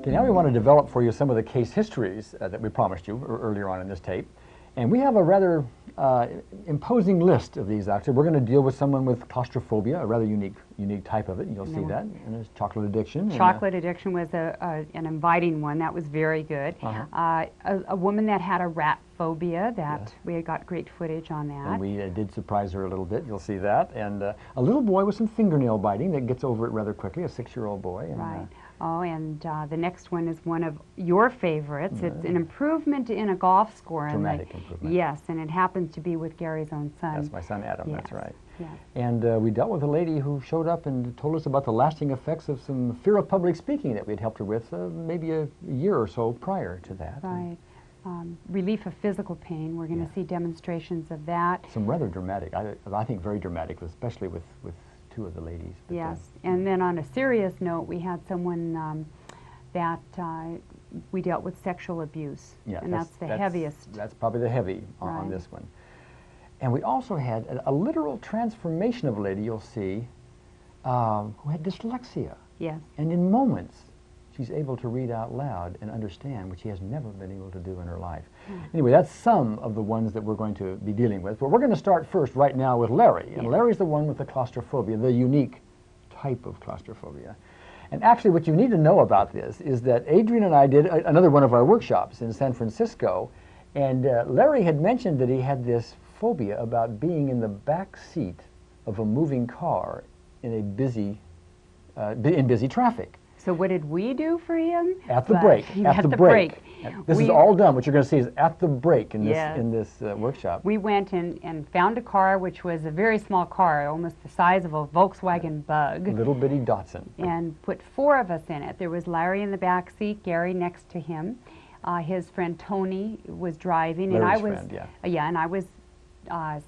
Okay, now we want to develop for you some of the case histories that we promised you earlier on in this tape. And we have a rather imposing list of these, actually. We're going to deal with someone with claustrophobia, a rather unique type of it. You'll see that. And there's chocolate addiction. Chocolate addiction was an inviting one. That was very good. A woman that had a rat phobia, that we had got great footage on that. And we did surprise her a little bit. You'll see that. And a little boy with some fingernail biting that gets over it rather quickly, a 6-year-old boy. And, right. Oh, and the next one is one of your favorites. It's an improvement in a golf score. Dramatic improvement. Yes, and it happens to be with Gary's own son. That's my son Adam, yes. That's right. Yes. And we dealt with a lady who showed up and told us about the lasting effects of some fear of public speaking that we'd helped her with maybe a year or so prior to that. Right. Relief of physical pain. We're going to see demonstrations of that. Some rather dramatic, I think very dramatic, especially with 2 of the ladies. But yes, and then on a serious note, we had someone that we dealt with sexual abuse, and that's the heaviest. That's probably the heavy on this one. And we also had a literal transformation of a lady, you'll see, who had dyslexia. Yes. And in moments, she's able to read out loud and understand, which she has never been able to do in her life. Anyway, that's some of the ones that we're going to be dealing with. But we're going to start first right now with Larry. And Larry's the one with the claustrophobia, the unique type of claustrophobia. And actually what you need to know about this is that Adrian and I did another one of our workshops in San Francisco. And Larry had mentioned that he had this phobia about being in the back seat of a moving car in a busy traffic. So what did we do for him? At the break. At the break. This is all done. What you're going to see is at the break in this workshop. We went and found a car which was a very small car, almost the size of a Volkswagen Bug. A little bitty Datsun. And put 4 of us in it. There was Larry in the back seat, Gary next to him. His friend Tony was driving, Larry's and I was friend, and I was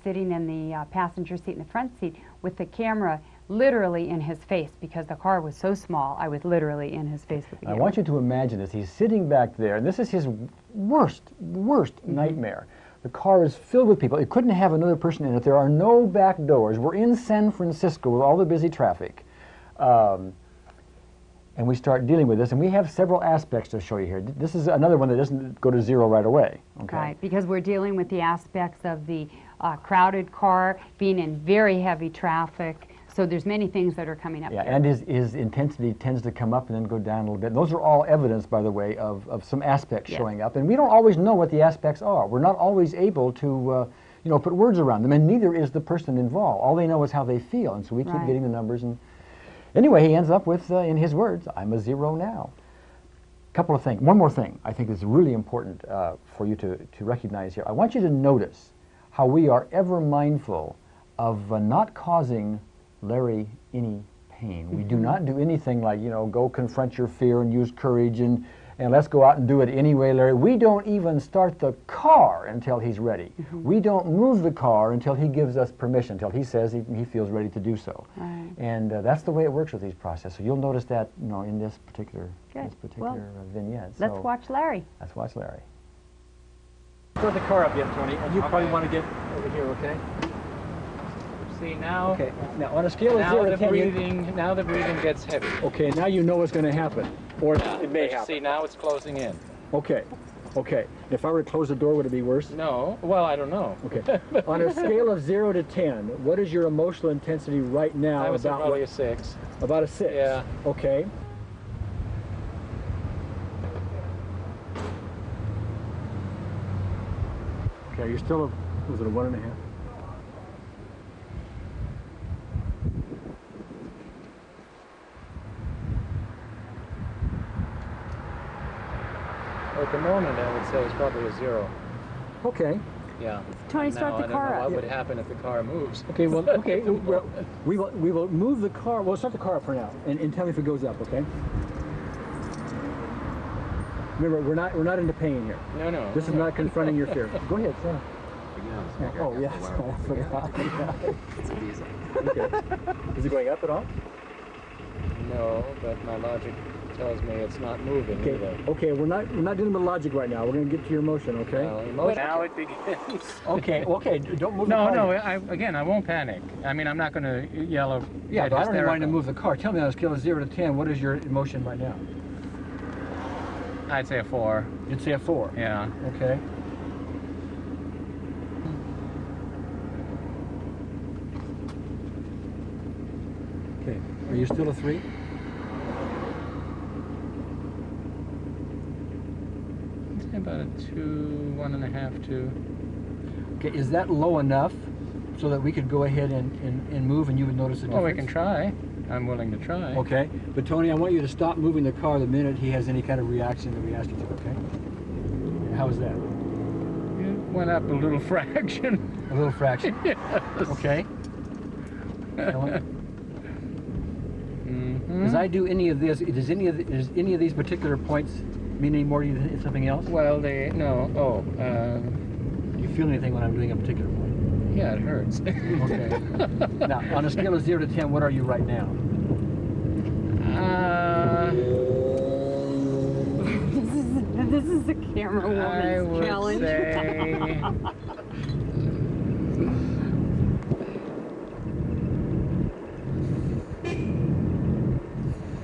sitting in the passenger seat in the front seat with the camera literally in his face, because the car was so small. I was literally in his face with the camera. I want you to imagine this. He's sitting back there, and this is his worst nightmare. The car is filled with people. It couldn't have another person in it. There are no back doors. We're in San Francisco with all the busy traffic. And we start dealing with this, and we have several aspects to show you here. This is another one that doesn't go to 0 right away. Okay? Right, because we're dealing with the aspects of the crowded car, being in very heavy traffic. So there's many things that are coming up. Yeah, and his intensity tends to come up and then go down a little bit. And those are all evidence, by the way, of some aspects showing up. And we don't always know what the aspects are. We're not always able to, put words around them, and neither is the person involved. All they know is how they feel, and so we keep getting the numbers. And anyway, he ends up with, in his words, I'm a 0 now. Couple of things. One more thing I think is really important for you to recognize here. I want you to notice how we are ever mindful of not causing Larry any pain. We do not do anything like, go confront your fear and use courage and let's go out and do it anyway, Larry. We don't even start the car until he's ready. We don't move the car until he gives us permission, until he says he feels ready to do so. Right. And that's the way it works with these processes. So you'll notice that, in this particular vignette. Let's watch Larry. Let's watch Larry. Start the car up yet, Tony, and you probably want to get over here, okay? See now. Okay. Now on a scale of 0 to 10. Now the breathing gets heavy. Okay. Now you know what's going to happen, or it may happen. See, now it's closing in. Okay. Okay. If I were to close the door, would it be worse? No. Well, I don't know. Okay. On a scale of 0 to 10, what is your emotional intensity right now? I would say probably a 6. About a 6. Yeah. Okay. Okay. You're still was it a 1.5? At the moment, I would say it's probably a 0. Okay. Yeah. Tony, start the car up. I don't know what would happen if the car moves. Okay. Well. Okay. Well, we will move the car. We'll start the car up for now, and tell me if it goes up. Okay. Remember, we're not into pain here. No, no. This is not confronting your fear. Go ahead, sir. Oh yes, I forgot. It's easy. Okay. Is it going up at all? No, but my logic tells me it's not moving either. Okay, we're not dealing with logic right now. We're going to get to your emotion, okay? Now it begins. Okay, don't move the No, car. no, I won't panic. I mean, I'm not going to yell or Yeah, get but I don't even want you to hysterical. move the car. Tell me on a scale of 0 to 10, what is your emotion right now? I'd say a 4. You'd say a 4. Yeah. Okay. Okay, are you still a 3? I'd say about a 2, 1.5, 2. Okay, is that low enough so that we could go ahead and move and you would notice a difference? Well, we can try. I'm willing to try. Okay, but Tony, I want you to stop moving the car the minute he has any kind of reaction that we ask you to, okay? How is that? It went up a little fraction. A little fraction? Yes. Okay. Mm-hmm. As I do any of this, does any of these particular points mean any more to you than something else? Well, do you feel anything when I'm doing a particular point? yeah, it hurts. Okay. Now, on a scale of 0 to 10, what are you right now? This is the camera I woman's would challenge. say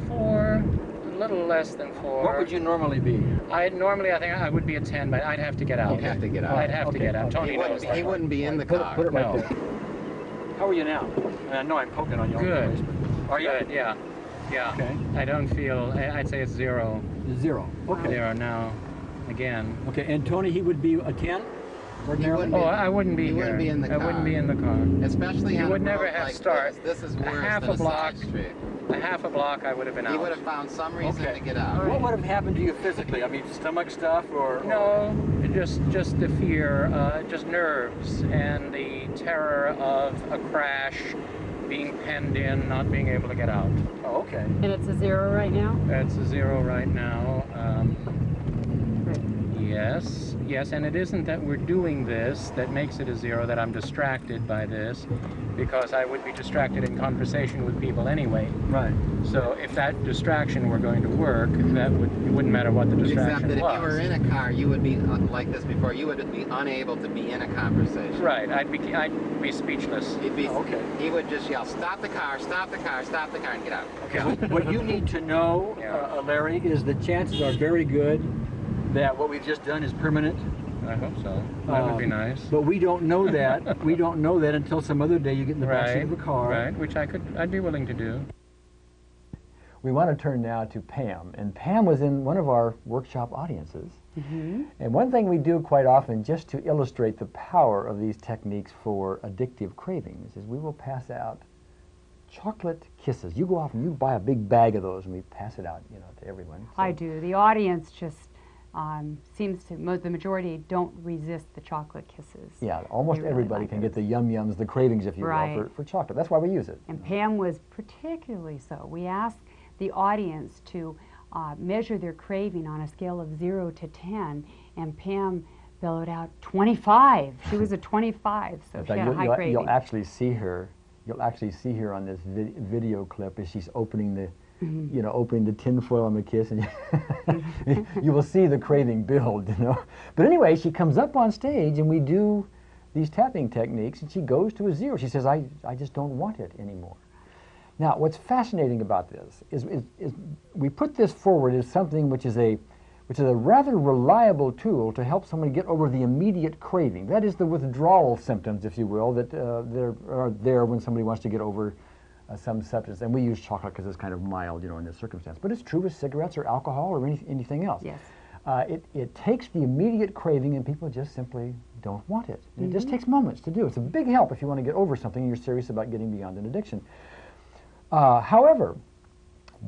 4, a little less than 4. What would you normally be? I think I would be a 10, but I'd have to get out. You'd have to get out. I'd have to get out. Tony knows that. He wouldn't be in the Put car. it right No. there. How are you now? I know I'm poking on you. all the Good. place, but are you? Good, yeah. Yeah. Okay. I don't feel, I'd say it's 0. 0. Okay. 0 now. Again. Okay, and Tony, he would be a 10? Ordinarily? wouldn't Oh, be- I wouldn't be he here. wouldn't be in the I car. wouldn't be in the car. Especially He on would a never road have like start. This is worse half than a block. side street. A half a block, I would have been out. He would have found some reason Okay. to get out. What would have happened to you physically? I mean, stomach stuff or? No, just the fear, just nerves and the terror of a crash, being penned in, not being able to get out. Oh, okay. And it's a 0 right now? It's a 0 right now. Yes, and it isn't that we're doing this that makes it a 0, that I'm distracted by this, because I would be distracted in conversation with people anyway. Right. So if that distraction were going to work, it wouldn't matter what the distraction Except that if was. you were in a car, you would be like this before. You would be unable to be in a conversation. Right, I'd be speechless. He'd be, Okay. He would just yell, "Stop the car! Stop the car! Stop the car!" and get out. Okay. What you need to know, Yeah. Larry, is the chances are very good that what we've just done is permanent. I hope so. That would be nice. But we don't know that. We don't know that until some other day you get in the backseat of a car. Right, which I'd be willing to do. We want to turn now to Pam, and Pam was in one of our workshop audiences. Mm-hmm. And one thing we do quite often, just to illustrate the power of these techniques for addictive cravings, is we will pass out chocolate kisses. You go off and you buy a big bag of those, and we pass it out, to everyone. So- I do. The audience just seems to, the majority don't resist the chocolate kisses. Yeah, almost They really everybody like can it. get the yum-yums, the cravings, if you Right. will, for chocolate. That's why we use it. And Pam was particularly so. We asked the audience to measure their craving on a scale of 0 to 10, and Pam bellowed out 25. She was a 25, so In she fact, had a high craving. you'll actually see her. You'll actually see her on this video clip as she's opening the, opening the tin foil on the kiss, and you will see the craving build. But anyway, she comes up on stage, and we do these tapping techniques, and she goes to a 0. She says, "I just don't want it anymore." Now, what's fascinating about this is we put this forward as something which is a rather reliable tool to help someone get over the immediate craving. That is the withdrawal symptoms, if you will, that are there when somebody wants to get over some substance. And we use chocolate because it's kind of mild, in this circumstance. But it's true with cigarettes or alcohol or anything else. Yes. It takes the immediate craving and people just simply don't want it. And it just takes moments to do. It's a big help if you want to get over something and you're serious about getting beyond an addiction. However,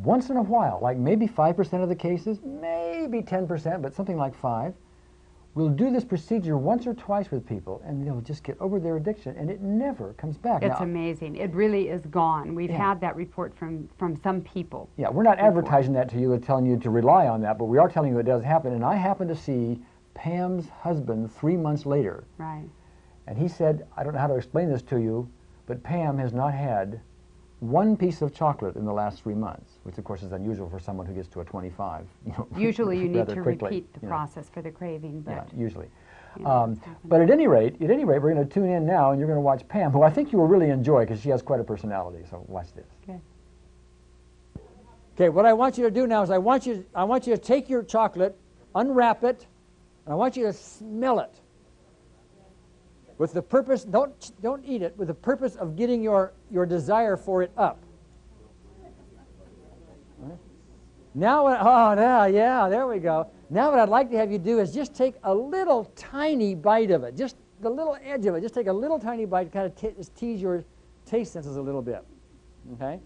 once in a while, like maybe 5% of the cases, maybe 10%, but something like 5, we'll do this procedure once or twice with people, and they'll just get over their addiction, and it never comes back. It's Now, amazing. It really is gone. We've Yeah. had that report from some people. yeah, we're not advertising that to you and telling you to rely on that, but we are telling you it does happen. And I happened to see Pam's husband 3 months later, Right. and he said, "I don't know how to explain this to you, but Pam has not had one piece of chocolate in the last 3 months, which of course is unusual for someone who gets to a 25. Usually you need rather to quickly, repeat the process for the craving, but yeah, usually. you know, But at any rate, we're going to tune in now, and you're going to watch Pam, who I think you will really enjoy because she has quite a personality. So watch this. okay. Okay, what I want you to do now is I want you to take your chocolate, unwrap it, and I want you to smell it. With the purpose, don't eat it, with the purpose of getting your desire for it up. Right. Now, yeah, there we go. Now what I'd like to have you do is just take a little tiny bite of it, just the little edge of it. Just take a little tiny bite, kind of tease your taste senses a little bit. Okay?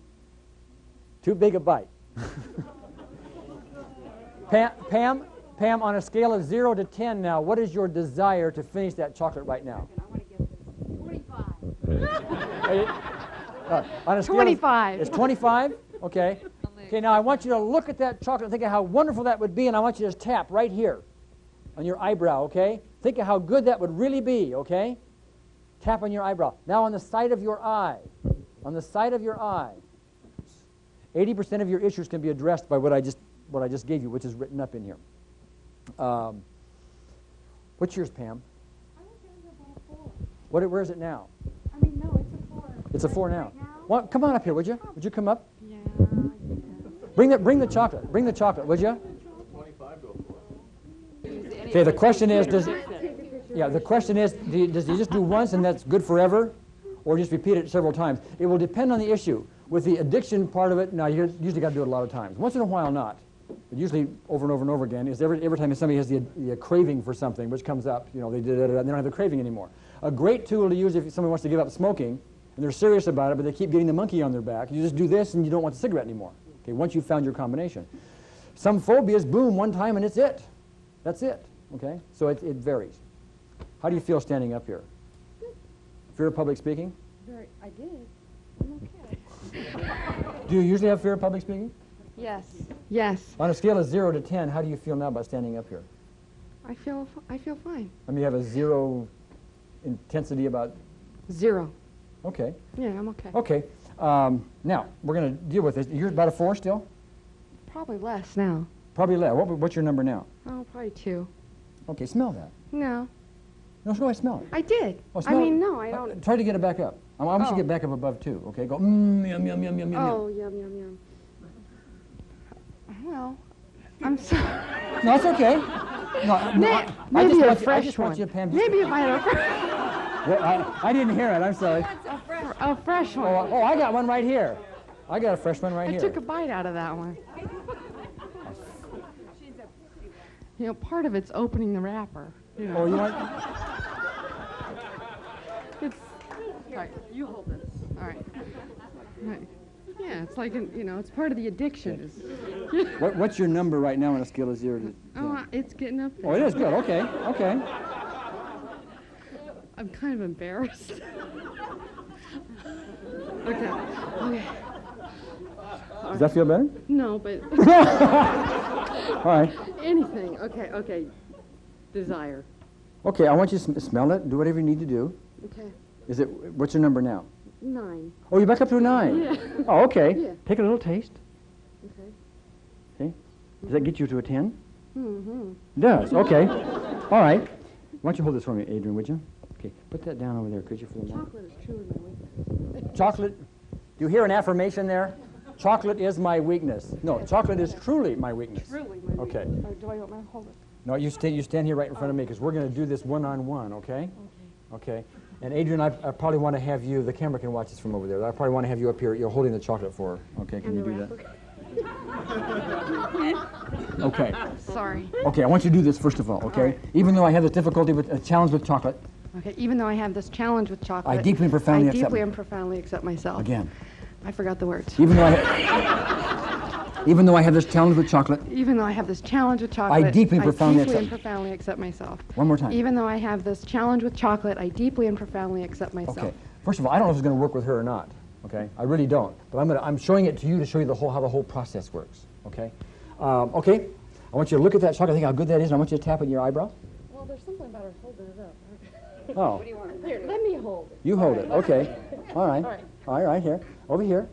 Too big a bite. Pam, on a scale of 0 to 10 now, what is your desire to finish that chocolate right now? I want to get this 25. On a scale 25. It's 25? Okay. Okay, now I want you to look at that chocolate and think of how wonderful that would be, and I want you to just tap right here on your eyebrow, okay? Think of how good that would really be, okay? Tap on your eyebrow. Now on the side of your eye. On the side of your eye. 80% of your issues can be addressed by what I just gave you, which is written up in here. What's yours, Pam? I would say about a 4. Where is it now? I mean, no, it's a 4. It's a 4 now. Right now? Well, come on up here, would you? Would you come up? Yeah. Bring the chocolate. Bring the chocolate, would you? Okay, the question is, does he just do once and that's good forever, or just repeat it several times? It will depend on the issue. With the addiction part of it, now you usually got to do it a lot of times. Once in a while, not. But usually over and over and over again is every time somebody has the craving for something, which comes up, they don't have the craving anymore. A great tool to use if somebody wants to give up smoking, and they're serious about it, but they keep getting the monkey on their back. You just do this, and you don't want the cigarette anymore. Okay, once you've found your combination. Some phobias, boom, one time, and it's it. That's it. Okay, so it varies. How do you feel standing up here? Fear of public speaking? I did. I'm okay. Do you usually have fear of public speaking? Yes. Yes. On a scale of 0 to 10, how do you feel now about standing up here? I feel fine. I mean, you have a 0 intensity about... 0. Okay. Yeah, I'm okay. Okay. Now, we're going to deal with this. You're about a 4 still? Probably less now. Probably less. What's your number now? Oh, probably 2. Okay, smell that. No. No, go ahead, smell it. I did. Oh, I smell mean, it. no, I don't. Try to get it back up. I want you to Oh. get back up above 2, okay? Go, yum, yum, yum, yum, yum. Oh, yum, yum, yum. Well, I'm sorry. No, it's okay. No, Maybe a I fresh just one. want you to, Pam, Maybe if I had a I didn't hear it. I'm sorry. a fresh one. Oh, I got one right here. I got a fresh one right I here. took a bite out of that one. Part of it's opening the wrapper. Oh, you want? It's. All right, you hold this. All right. Right. Yeah, it's like it's part of the addiction. What's your number right now on a scale of 0 to 10? Oh, it's getting up there. Oh, it is good. Okay, okay. I'm kind of embarrassed. Okay. Does that feel better? No, but All right. anything. Okay. Desire. Okay, I want you to smell it. Do whatever you need to do. Okay. What's your number now? 9. Oh, you're back up to a 9. Yeah. Oh, okay. Yeah. Take a little taste. Okay. Okay. Does that get you to a 10? Mm-hmm. It does. Okay. All right. Why don't you hold this for me, Adrian, would you? Okay. Put that down over there, could you, for the moment? Chocolate is truly my weakness. Chocolate. Do you hear an affirmation there? Chocolate is my weakness. No, chocolate is truly my weakness. Truly my weakness. Okay. Or do I want to hold it? No, you stand here right in front of me because we're going to do this one-on-one, okay? Okay. And Adrian, I probably want to have you, the camera can watch this from over there. I probably want to have you up here. You're holding the chocolate for her. Okay, can you do that? Okay. Sorry. Okay, I want you to do this first of all, okay? All right. Even though I have this difficulty with a challenge with chocolate, Okay, even though I have this challenge with chocolate, I deeply and profoundly accept deeply it. and profoundly accept myself. Again. I forgot the words. Even though I have this challenge with chocolate, Even though I have this challenge with chocolate, I deeply and profoundly accept myself. One more time. Even though I have this challenge with chocolate, I deeply and profoundly accept myself. Okay. First of all, I don't know if it's going to work with her or not. Okay. I really don't. But I'm showing it to you to show you how the whole process works. Okay. Okay. I want you to look at that chocolate. Think how good that is. And I want you to tap it in your eyebrow. Well, there's something about her holding it up. Oh. Here, let me hold it. You hold it. Okay. All right. All right. Here. Over here.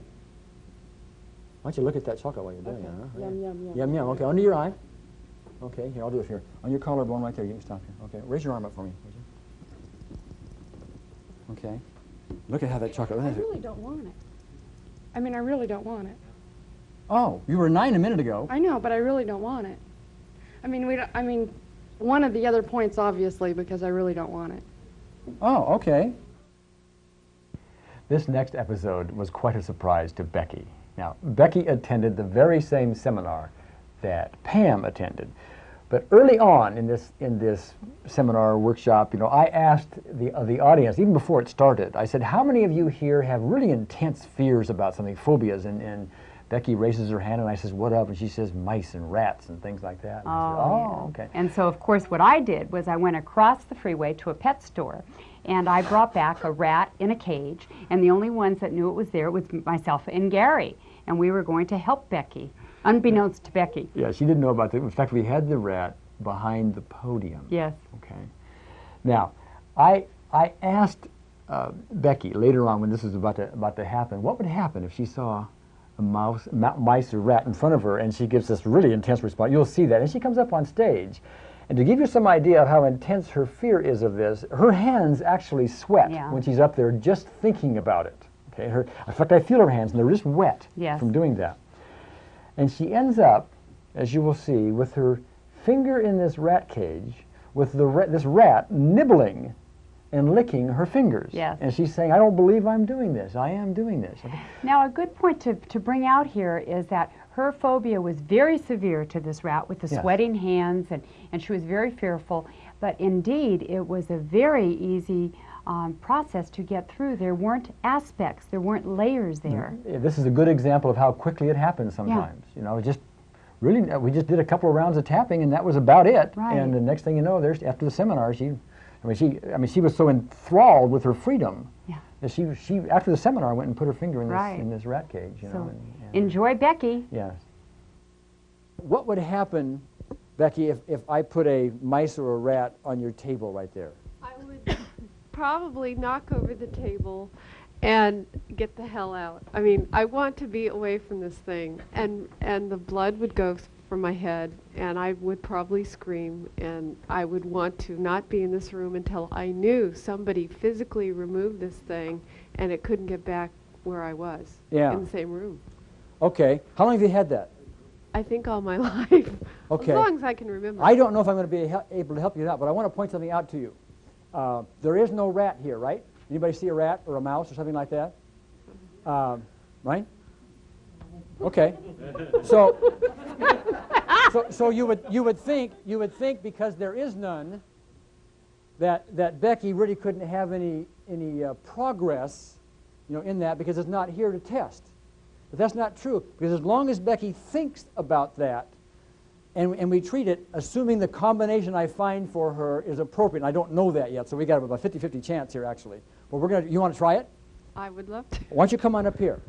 Why don't you look at that chocolate while you're doing it, huh? Yum, yum, yum. Yum, yum. Okay, under your eye. Okay, here, I'll do it here. On your collarbone right there, you can stop here. Okay, raise your arm up for me, would you? Okay. Look at how that chocolate... I really don't want it. I mean, I really don't want it. Oh, you were 9 a minute ago. I know, but I really don't want it. I mean, one of the other points, obviously, because I really don't want it. Oh, okay. This next episode was quite a surprise to Becky. Now, Becky attended the very same seminar that Pam attended. But early on in this seminar workshop, you know, I asked the audience, even before it started, I said, how many of you here have really intense fears about something, phobias? And Becky raises her hand and I says, what up? And she says, mice and rats and things like that. And I said, yeah. Okay. And so, of course, what I did was I went across the freeway to a pet store, and I brought back a rat in a cage, and the only ones that knew it was there was myself and Gary, and we were going to help Becky, unbeknownst to Becky. Yeah, she didn't know about that. In fact, we had the rat behind the podium. Yes. Okay. Now, I asked Becky later on when this was about to happen, what would happen if she saw a mice or rat in front of her, and she gives this really intense response. You'll see that. And she comes up on stage. And to give you some idea of how intense her fear is of this, her hands actually sweat when she's up there just thinking about it. Okay. In fact, I feel her hands, and they're just wet from doing that. And she ends up, as you will see, with her finger in this rat cage, with this rat nibbling and licking her fingers. Yes. And she's saying, I don't believe I'm doing this. I am doing this. Now, a good point to bring out here is that her phobia was very severe to this rat with the sweating hands, and she was very fearful. But indeed, it was a very easy process to get through. There weren't aspects, there weren't layers there. Yeah, this is a good example of how quickly it happens sometimes. You know, we just did a couple of rounds of tapping, and that was about it. Right. And the next thing you know, after the seminar, she was so enthralled with her freedom that she after the seminar went and put her finger in this rat cage. You know, and enjoy Becky. Yes. What would happen, Becky, if I put a mice or a rat on your table right there? I would probably knock over the table and get the hell out. I mean, I want to be away from this thing, and the blood would go from my head, and I would probably scream, and I would want to not be in this room until I knew somebody physically removed this thing and it couldn't get back where I was in the same room. Okay. How long have you had that? I think all my life. Okay. As long as I can remember. I don't know if I'm going to be able to help you out, but I want to point something out to you. There is no rat here, right? Anybody see a rat or a mouse or something like that? Right? Okay. So you would think because there is none that Becky really couldn't have any progress, you know, in that, because it's not here to test. But that's not true, because as long as Becky thinks about that, and we treat it, assuming the combination I find for her is appropriate, and I don't know that yet, so we got about a 50-50 chance here, actually. Well, you want to try it? I would love to. Why don't you come on up here?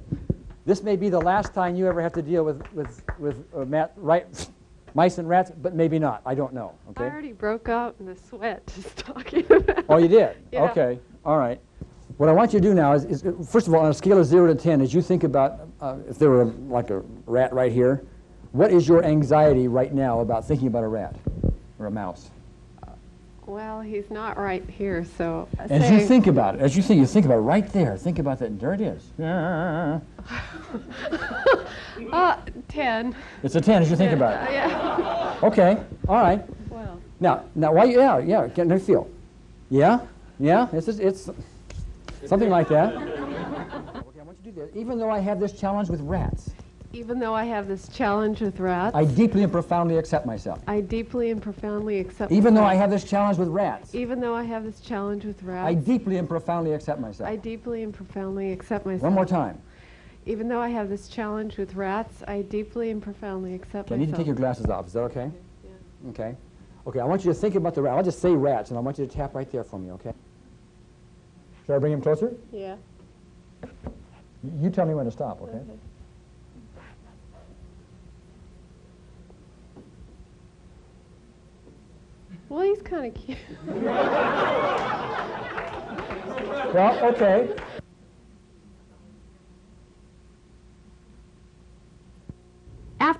This may be the last time you ever have to deal with mice and rats, but maybe not. I don't know. Okay. I already broke out in the sweat just talking about. Oh, you did? Yeah. Okay. All right. What I want you to do now is first of all, on a scale of 0 to 10, as you think about if there were like a rat right here, what is your anxiety right now about thinking about a rat or a mouse? Well, he's not right here, so. As you think about it, you think about it right there. Think about that, and there it is. 10. It's a 10 as you think about it. Yeah. Okay, all right. Well. Now, why? Getting a feel. Yeah, it's something like that. Okay, I want you to do this. Even though I have this challenge with rats. Even though I have this challenge with rats. I deeply and profoundly accept myself. I deeply and profoundly accept Even myself. though I have this challenge with rats. Even though I have this challenge with rats. I deeply and profoundly accept myself. I deeply and profoundly accept myself. One more time. Even though I have this challenge with rats, I deeply and profoundly accept myself. I need to take your glasses off. Is that okay? Yeah. Okay. Okay, I want you to think about the rat. I'll just say rats, and I want you to tap right there for me, okay? Should I bring him closer? Yeah. You tell me when to stop, okay? Well, he's kind of cute. Well, okay.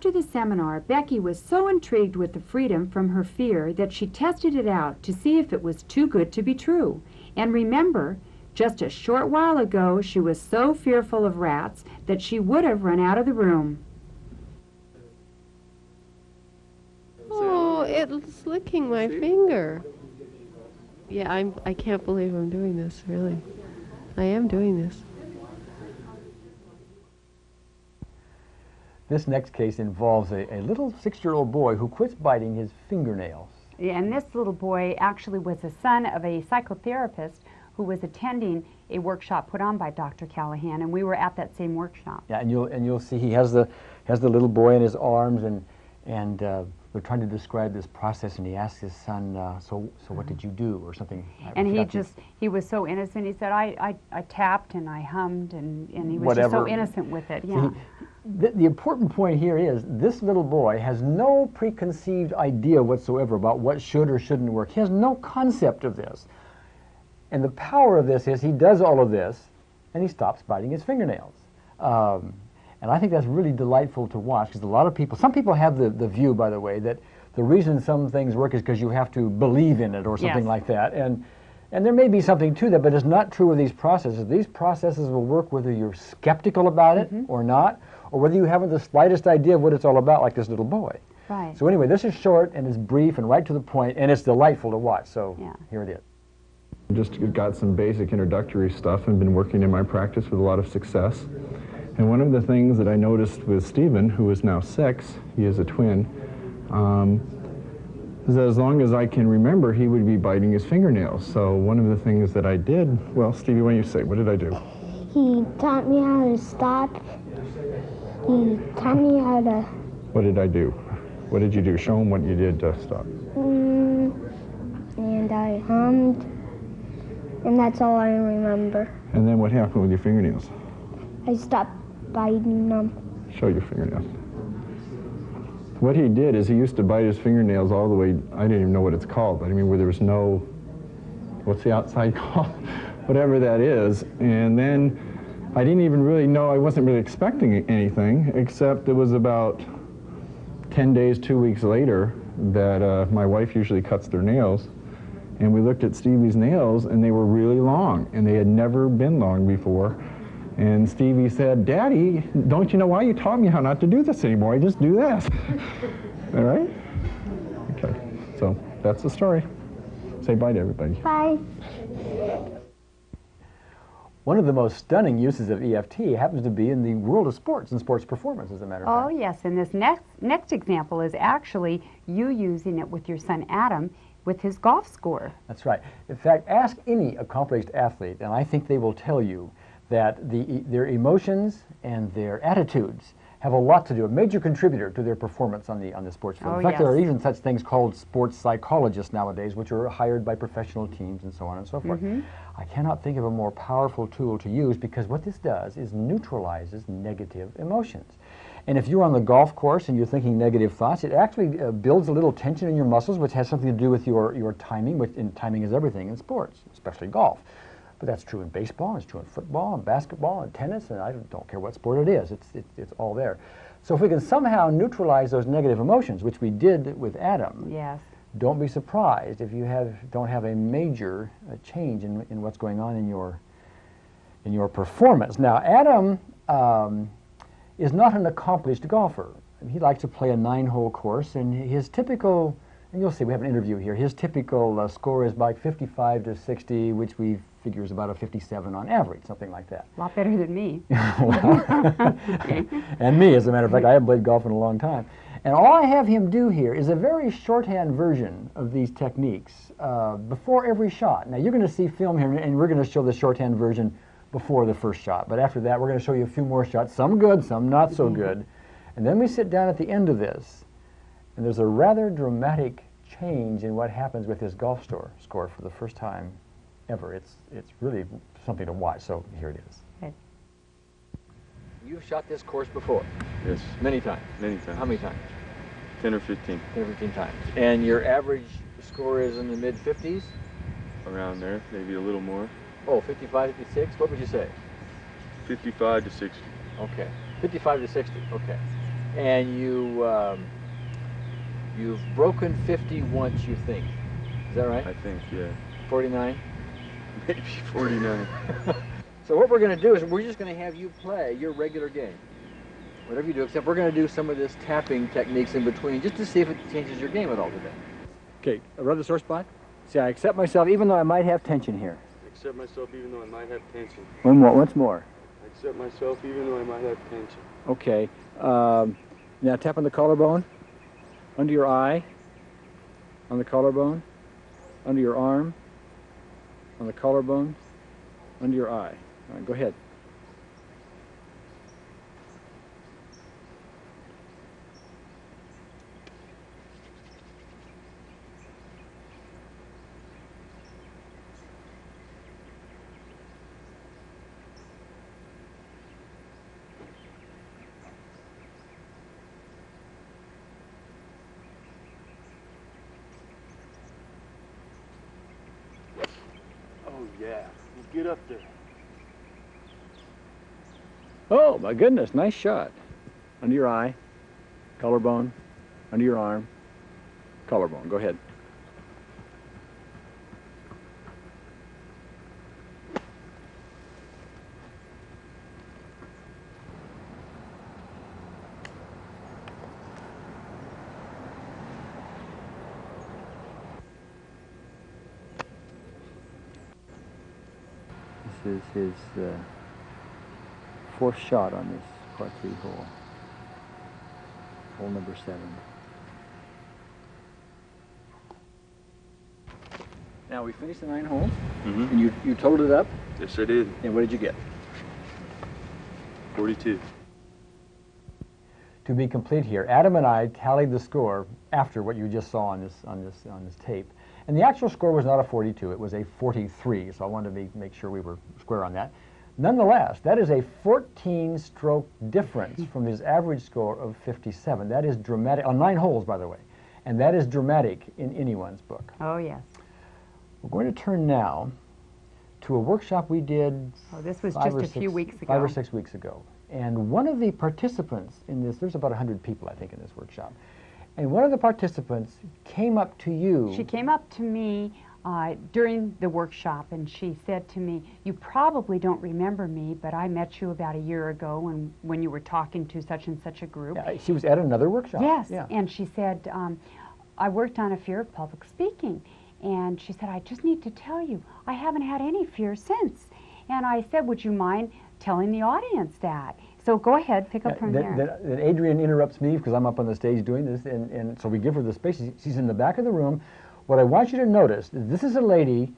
After the seminar, Becky was so intrigued with the freedom from her fear that she tested it out to see if it was too good to be true. And remember, just a short while ago, she was so fearful of rats that she would have run out of the room. Oh, it's licking my finger. Yeah, I can't believe I'm doing this, really. I am doing this. This next case involves a little 6-year-old boy who quits biting his fingernails. Yeah, and this little boy actually was the son of a psychotherapist who was attending a workshop put on by Dr. Callahan, and we were at that same workshop. Yeah, and you'll see he has the little boy in his arms, and they're trying to describe this process, and he asks his son, so what did you do, or something. And he was so innocent. He said, I tapped and I hummed, and he was Whatever. just so innocent with it. Yeah. The important point here is this little boy has no preconceived idea whatsoever about what should or shouldn't work. He has no concept of this. And the power of this is he does all of this, and he stops biting his fingernails. And I think that's really delightful to watch, because a lot of people, some people have the view, by the way, that the reason some things work is because you have to believe in it or something like that. And there may be something to that, but it's not true of these processes. These processes will work whether you're skeptical about it or not, or whether you haven't the slightest idea of what it's all about, like this little boy. Right. So anyway, this is short and it's brief and right to the point, and it's delightful to watch. So here it is. Just got some basic introductory stuff and been working in my practice with a lot of success. And one of the things that I noticed with Stephen, who is now 6, he is a twin, is that as long as I can remember, he would be biting his fingernails. So one of the things that I did, well, Stevie, why don't you say, what did I do? He taught me how to stop. He taught me how to... What did I do? What did you do? Show him what you did to stop. And I hummed, and that's all I remember. And then what happened with your fingernails? I stopped biting them. Show your fingernails. What he did is he used to bite his fingernails all the way, I didn't even know what it's called, but I mean where there was no, what's the outside called? Whatever that is. And then I didn't even really know, I wasn't really expecting anything, except it was about 10 days, 2 weeks later that my wife usually cuts their nails. And we looked at Stevie's nails, and they were really long, and they had never been long before. And Stevie said, "Daddy, don't you know why you taught me how not to do this anymore? I just do this." All right? Okay, so that's the story. Say bye to everybody. Bye. One of the most stunning uses of EFT happens to be in the world of sports and sports performance, as a matter of fact. Oh, yes, and this next example is actually you using it with your son Adam with his golf score. That's right. In fact, ask any accomplished athlete, and I think they will tell you that their emotions and their attitudes have a lot to do, a major contributor to their performance on the sports field. Oh, In fact, yes. there are even such things called sports psychologists nowadays, which are hired by professional teams and so on and so forth. I cannot think of a more powerful tool to use, because what this does is neutralizes negative emotions. And if you're on the golf course and you're thinking negative thoughts, it actually builds a little tension in your muscles, which has something to do with your timing, and timing is everything in sports, especially golf. But that's true in baseball, it's true in football, and basketball, and tennis, and I don't care what sport it is, it's all there. So if we can somehow neutralize those negative emotions, which we did with Adam, Yes. don't be surprised if you don't have a major change in what's going on in your performance. Now, Adam is not an accomplished golfer. He likes to play a 9-hole course, and his typical, and you'll see, we have an interview here, his typical score is like 55 to 60, which we figure is about a 57 on average, something like that. A lot better than me. And me, as a matter of fact. I haven't played golf in a long time. And all I have him do here is a very shorthand version of these techniques before every shot. Now, you're going to see film here, and we're going to show the shorthand version before the first shot. But after that, we're going to show you a few more shots, some good, some not so good. And then we sit down at the end of this, and there's a rather dramatic change in what happens with his golf score for the first time ever. It's really something to watch, so here it is. Okay. You've shot this course before? Yes. Many times? Many times. How many times? 10 or 15. 10 or 15 times. And your average score is in the mid-50s? Around there, maybe a little more. Oh, 55, 56? What would you say? 55 to 60. Okay. 55 to 60, okay. and you've broken 50 once, you think. Is that right? I think, yeah. 49? Maybe 49. So what we're going to do is we're just going to have you play your regular game. Whatever you do, except we're going to do some of this tapping techniques in between just to see if it changes your game at all today. Okay, rub the sore spot. See, I accept myself even though I might have tension here. I accept myself even though I might have tension. Once more. I accept myself even though I might have tension. Okay. Now tap on the collarbone, under your eye, on the collarbone, under your arm, on the collarbone, under your eye. All right, go ahead. Oh, yeah. Get up there. Oh, my goodness, nice shot. Under your eye, collarbone, under your arm, collarbone. Go ahead. This is his fourth shot on this par 3 hole. Hole number 7. Now we finished the 9 holes, and you totaled it up. Yes, I did. And what did you get? 42. To be complete here, Adam and I tallied the score after what you just saw on this tape. And the actual score was not a 42, it was a 43, so I wanted to make sure we were square on that. Nonetheless, that is a 14-stroke difference from his average score of 57. That is dramatic, on 9 holes, by the way. And that is dramatic in anyone's book. Oh, yes. We're going to turn now to a workshop we did this was just a few weeks ago. 5 or 6 weeks ago. And one of the participants in this, there's about 100 people, I think, in this workshop. And one of the participants came up to you. She came up to me during the workshop, and she said to me, "You probably don't remember me, but I met you about a year ago when you were talking to such and such a group." Yeah, she was at another workshop. Yes, yeah. And she said, "I worked on a fear of public speaking." And she said, "I just need to tell you, I haven't had any fear since." And I said, "Would you mind telling the audience that?" So go ahead, pick up from there. Then Adrian interrupts me because I'm up on the stage doing this, and so we give her the space. She's in the back of the room. What I want you to notice is this is a lady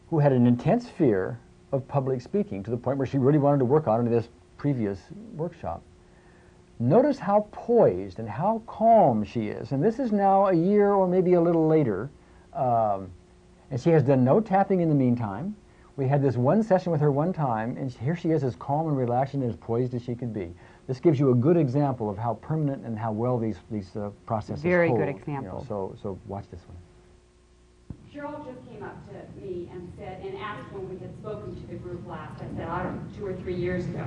who had an intense fear of public speaking to the point where she really wanted to work on it in this previous workshop. Notice how poised and how calm she is. And this is now a year or maybe a little later. And she has done no tapping in the meantime. We had this one session with her one time, and here she is as calm and relaxed and as poised as she could be. This gives you a good example of how permanent and how well these processes Very hold. good example. You know, so watch this one. Cheryl just came up to me and said, and asked when we had spoken to the group last. I said, I don't know, 2 or 3 years ago.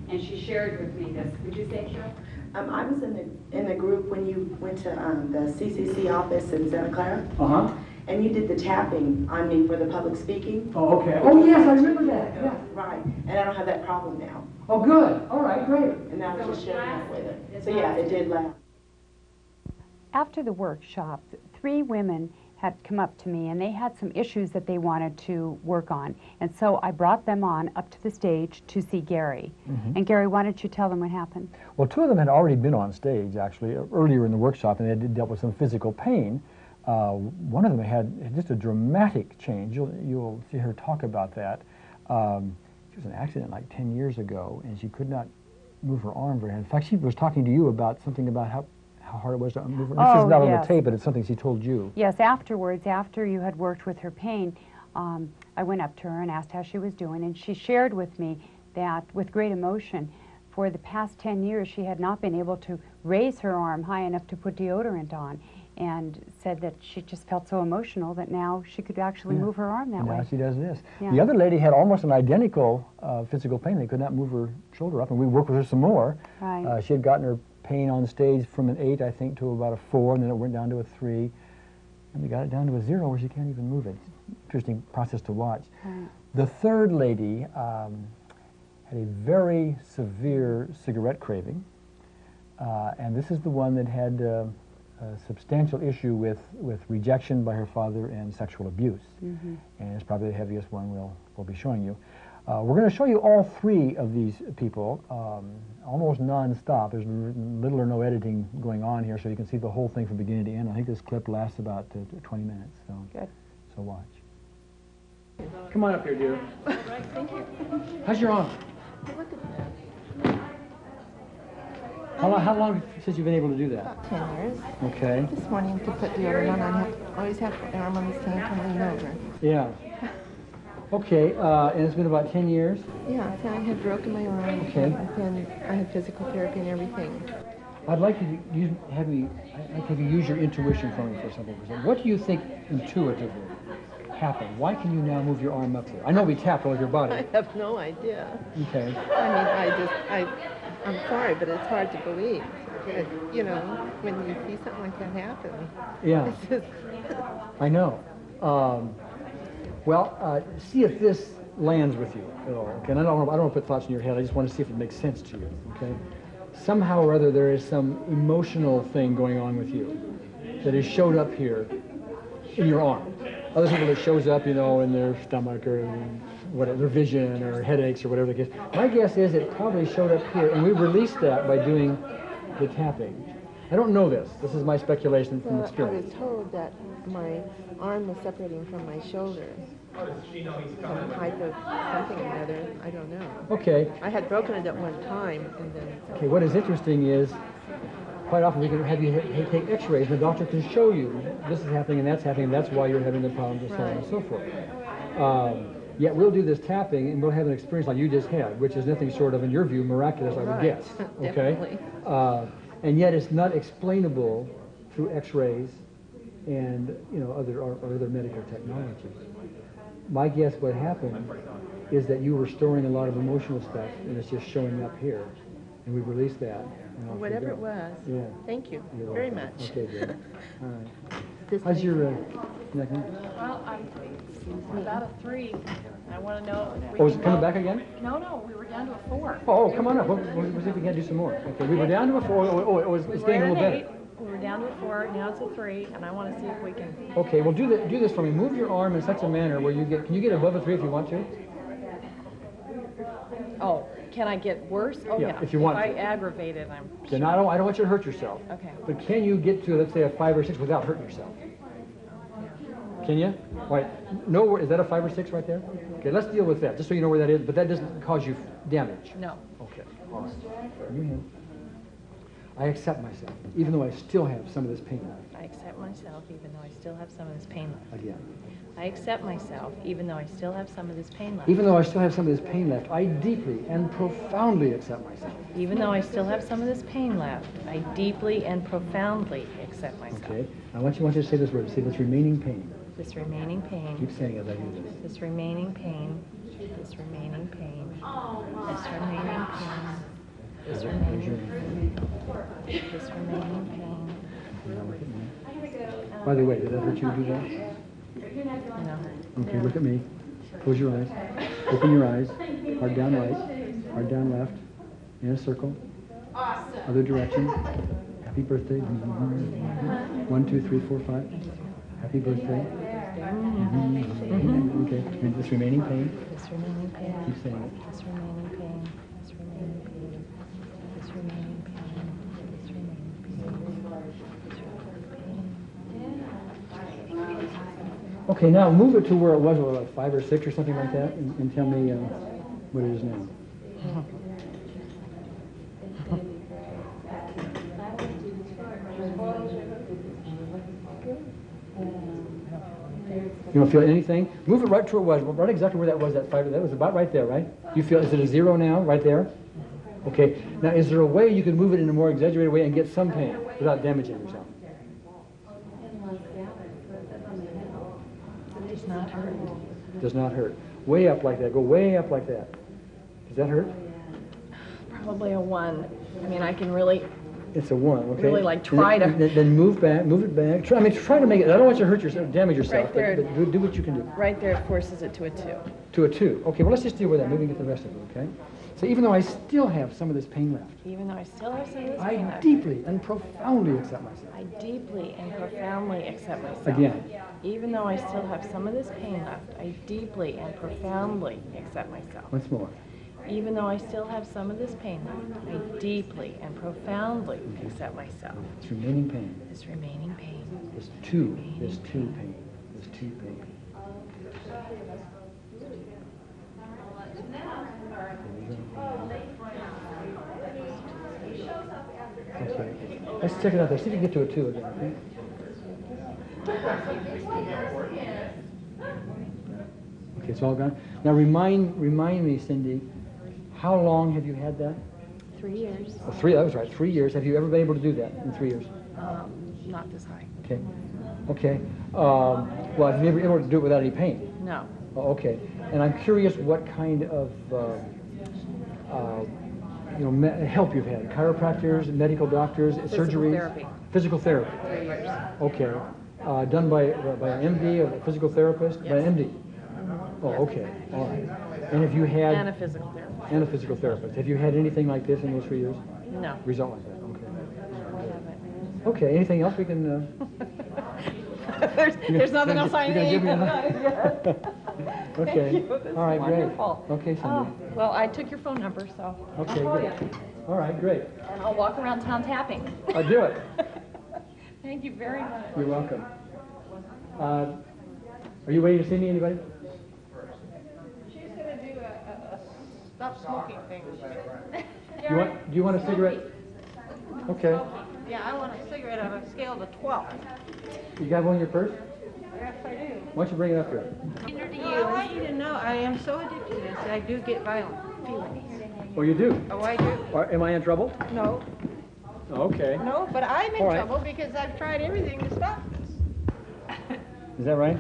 And she shared with me this. Would you say, Cheryl? I was in the group when you went to the CCC office in Santa Clara. Uh-huh. And you did the tapping on me for the public speaking. Oh, okay. Oh, yes, I remember that. Yeah. Right. And I don't have that problem now. Oh, good. All right, great. And I was just sharing that with her. So yeah, it did last. After the workshop, 3 women had come up to me, and they had some issues that they wanted to work on. And so I brought them on up to the stage to see Gary. And Gary, why don't you tell them what happened? Well, 2 of them had already been on stage, actually, earlier in the workshop, and they had dealt with some physical pain. One of them had just a dramatic change. You'll see her talk about that. She was in an accident like 10 years ago, and she could not move her arm very hard. In fact, she was talking to you about something about how hard it was to move her. This is not on the tape, but it's something she told you. Yes, afterwards, after you had worked with her pain, I went up to her and asked how she was doing, and she shared with me that with great emotion, for the past 10 years, she had not been able to raise her arm high enough to put deodorant on, and said that she just felt so emotional that now she could actually move her arm that way. Now she does this. Yeah. The other lady had almost an identical physical pain. They could not move her shoulder up, and we worked with her some more. Right. She had gotten her pain on stage from an 8, I think, to about a 4, and then it went down to a 3. And we got it down to a 0 where she can't even move it. Interesting process to watch. Right. The third lady had a very severe cigarette craving. And this is the one that had a substantial issue with rejection by her father and sexual abuse. And it's probably the heaviest one we'll be showing you. We're going to show you all 3 of these people, almost non-stop. There's little or no editing going on here, so you can see the whole thing from beginning to end. I think this clip lasts about 20 minutes. So, Good. So watch. Come on up here, dear. All right, thank you. How's your arm? Look at that. How long since you've been able to do that? About 10 years. Okay. This morning to put deodorant on, always have my arm on the same to lean over. Yeah. Okay, and it's been about 10 years? Yeah, so I had broken my arm. Okay. And I had physical therapy and everything. I'd like to have you use your intuition for me for something. What do you think intuitively happened? Why can you now move your arm up here? I know we tapped all of your body. I have no idea. Okay. I mean, I'm sorry, but it's hard to believe. You know, when you see something like that happen. Yeah. It's just I know. See if this lands with you at all. Okay, and I don't want to put thoughts in your head. I just want to see if it makes sense to you. Okay. Somehow or other, there is some emotional thing going on with you that has showed up here in your arm. Other people, it shows up, you know, in their stomach or whatever, their vision or headaches or whatever the case. My guess is it probably showed up here, and we released that by doing the tapping. I don't know this. This is my speculation from experience. I was told that my arm was separating from my shoulder. Some type of something or another. I don't know. Okay. I had broken it at one time, and then. Okay. What is interesting is, quite often we can have you take X-rays, and the doctor can show you this is happening and that's happening, and that's why you're having the problems, and so on and so forth. Yet we'll do this tapping, and we'll have an experience like you just had, which is nothing short of, in your view, miraculous, I would guess. Okay. And yet it's not explainable through X-rays and other medical technologies. My guess what happened is that you were storing a lot of emotional stuff, and it's just showing up here, and we released that. Whatever it was. Yeah. Thank you very much. Okay, good. All right. How's your neck? Well, I'm about a 3. I want to know. Oh, is it coming back again? No, we were down to a 4. Oh, come on up. We'll see if we can't do some more. Okay, we were down to a 4. It's getting a little better. We were down to a 4. Now it's a 3, and I want to see if we can. Okay, well do this for me. Move your arm in such a manner where can you get above a 3 if you want to? Oh, can I get worse? Oh yeah. If you want to. If I aggravate it, I'm. Then I don't want you to hurt yourself. Okay. But can you get to, let's say, a 5 or 6 without hurting yourself? Can you? All right. No, is that a 5 or 6 right there? Okay, let's deal with that, just so you know where that is, but that doesn't cause you damage. No. Okay. All right. I accept myself, even though I still have some of this pain left. I accept myself, even though I still have some of this pain left. Again. I accept myself, even though I still have some of this pain left. Even though I still have some of this pain left, I deeply and profoundly accept myself. Even though I still have some of this pain left, I deeply and profoundly accept myself. Okay. I want you to say this word. Say this remaining pain. This remaining pain. Keep saying it as I do this. This remaining pain. This remaining pain. This remaining pain. This remaining pain. This remaining pain. Now look at me. By the way, did that hurt you to do that? No. Okay, look at me. Close your eyes. Open your eyes. Hard down right. Hard down left. In a circle. Other direction. Happy birthday. 1, 2, 3, 4, 5. Happy birthday. Okay. And this remaining pain. This remaining pain. Keep saying it. This remaining pain. This remaining pain. This remaining pain. This remaining pain. This remaining pain. Okay, now move it to where it was, like 5 or 6 or something like that, and tell me what it is now. You don't feel anything? Move it right to where it was, right exactly where that was, that 5. That was about right there, right? You feel, is it a 0 now, right there? Okay, now is there a way you can move it in a more exaggerated way and get some pain without damaging yourself? Does not hurt. Does not hurt. Way up like that. Go way up like that. Does that hurt? Probably a 1. I mean, I can really It's a 1, okay. Really, like, try to. Then move back, move it back. Try to make it. I don't want you to hurt yourself, damage yourself. Right there. But do what you can do. Right there, it forces it to a 2. To a 2. Okay, well, let's just deal with that. Maybe we can get the rest of it, okay? So even though I still have some of this pain left, Even though I still have some of this I pain left, deeply and profoundly accept myself. I deeply and profoundly accept myself. Again. Even though I still have some of this pain left, I deeply and profoundly accept myself. Once more. Even though I still have some of this pain left, I deeply and profoundly accept myself. This remaining pain. This remaining pain. This 2 pain. This 2 pain. Okay. Let's check it out there. See if you can get to a 2 again, okay? Okay, it's all gone. Now remind me, Cindy, how long have you had that? 3 years. Oh, 3, that was right, 3 years. Have you ever been able to do that in 3 years? Not this high. Okay. Okay. Well, have you never been able to do it without any pain? No. Oh, okay. And I'm curious what kind of help you've had. Chiropractors, medical doctors, surgeries? Therapy. Physical therapy. 3 years. Okay. Done by an MD or a physical therapist? Yes. By an MD? Oh, okay. All right. And have you had... And a physical therapist. And a physical therapist. Have you had anything like this in those 3 years? No. Result like that? Okay. I haven't. Okay. Anything else we can... There's nothing else I You're gonna need. give me another? Okay. Thank you. This All right, is great. wonderful. Okay, Cindy. Oh, well, I took your phone number, so Okay, I'll call good. you. All right, great. And I'll walk around town tapping. I'll do it. Thank you very much. You're welcome. Are you waiting to see me, anybody? She's going to do a stop smoking thing. Do you want a cigarette? Okay. Yeah, I want a cigarette on a scale of 12. You got one in your purse? Yes, I do. Why don't you bring it up here? I want you to know I am so addicted to this. I do get violent feelings. Oh, you do? Oh, I do. Am I in trouble? No. Okay. No, but I'm in All right. trouble because I've tried everything to stop this. Is that right?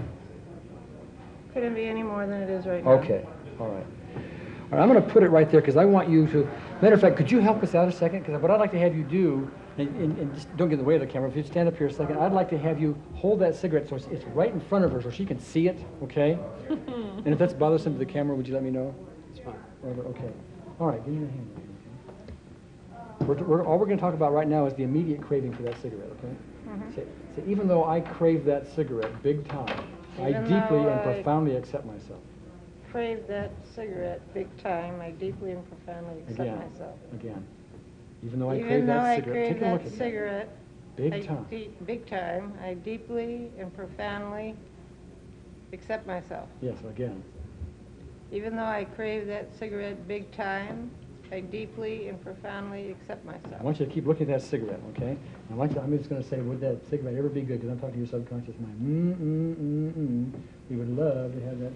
Couldn't be any more than it is right now. Okay. All right. All right, I'm going to put it right there because I want you to... Matter of fact, could you help us out a second? Because what I'd like to have you do, and just don't get in the way of the camera, if you stand up here a second, I'd like to have you hold that cigarette so it's right in front of her so she can see it, okay? And if that's bothersome to the camera, would you let me know? It's fine. Okay. All right, give me your hand. All we're going to talk about right now is the immediate craving for that cigarette, okay? So even though I crave that cigarette big time, I Even deeply though and I- profoundly accept myself. Crave that cigarette big time. I deeply and profoundly accept myself. Again. Even though I Even crave though that I cigarette, crave take a look that at cigarette Big time. Big time. I deeply and profoundly accept myself. Yes, again. Even though I crave that cigarette big time, I deeply and profoundly accept myself. I want you to keep looking at that cigarette, okay? I'm just going to say, would that cigarette ever be good? Because I'm talking to your subconscious mind. We would love to have that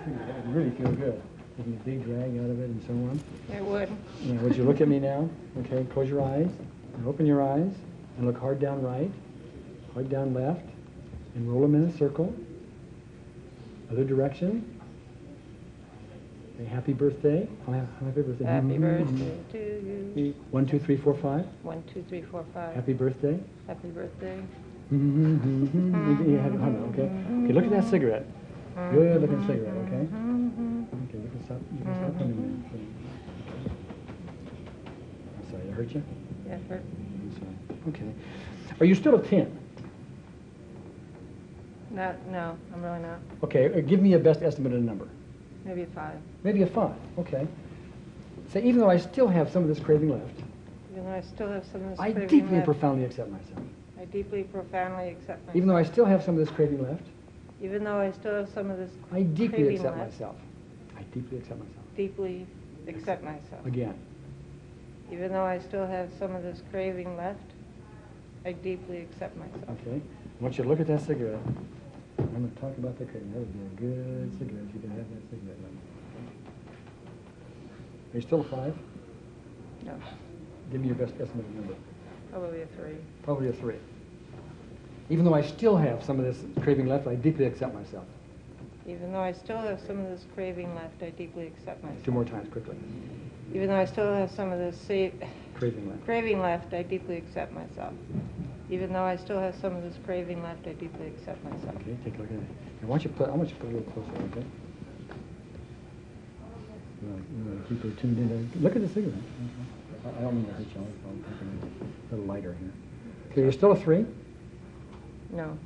cigarette. It would really feel good. Taking a big drag out of it and so on. It would. Now, would you look at me now? Okay, close your eyes and open your eyes and look hard down right, hard down left, and roll them in a circle. Other direction. Okay, happy birthday. Happy birthday. Happy birthday to you. 1, 2, 3, 4, 5. 1, 2, 3, 4, 5. Happy birthday. Happy birthday. Okay. Okay, look at that cigarette. Good looking cigarette, okay? Okay, you can stop coming there. I'm sorry, that hurt you? Yeah, it hurt. I'm sorry. Okay. Are you still a 10? No, I'm really not. Okay, give me a best estimated number. Maybe a 5. Maybe a 5, okay. So even though I still have some of this craving left, Even though I still have some of this I craving deeply and left, profoundly accept myself. I deeply, profoundly accept myself. Even though I still have some of this craving left, Even though I still have some of this I deeply craving accept left, myself. I deeply accept myself. Deeply accept myself. Again. Even though I still have some of this craving left, I deeply accept myself. Okay. I want you to look at that cigarette. I'm going to talk about the craving. That would be a good cigarette if you can have that cigarette. Are you still a 5? No, Give me your best estimated number. probably a 3. Probably a 3. Even though I still have some of this craving left, I deeply accept myself. Even though I still have some of this craving left, I deeply accept myself. 2 more times, quickly. Even though I still have some of this craving left? Craving left, I deeply accept myself. Even though I still have some of this craving left, I deeply accept myself. Okay, take a look at it. Now, why don't you put a little closer, okay? You want to keep her tuned in. Look at the cigarette. I don't mean to hit you. I'll take a little lighter here. Okay, you're still a 3? No.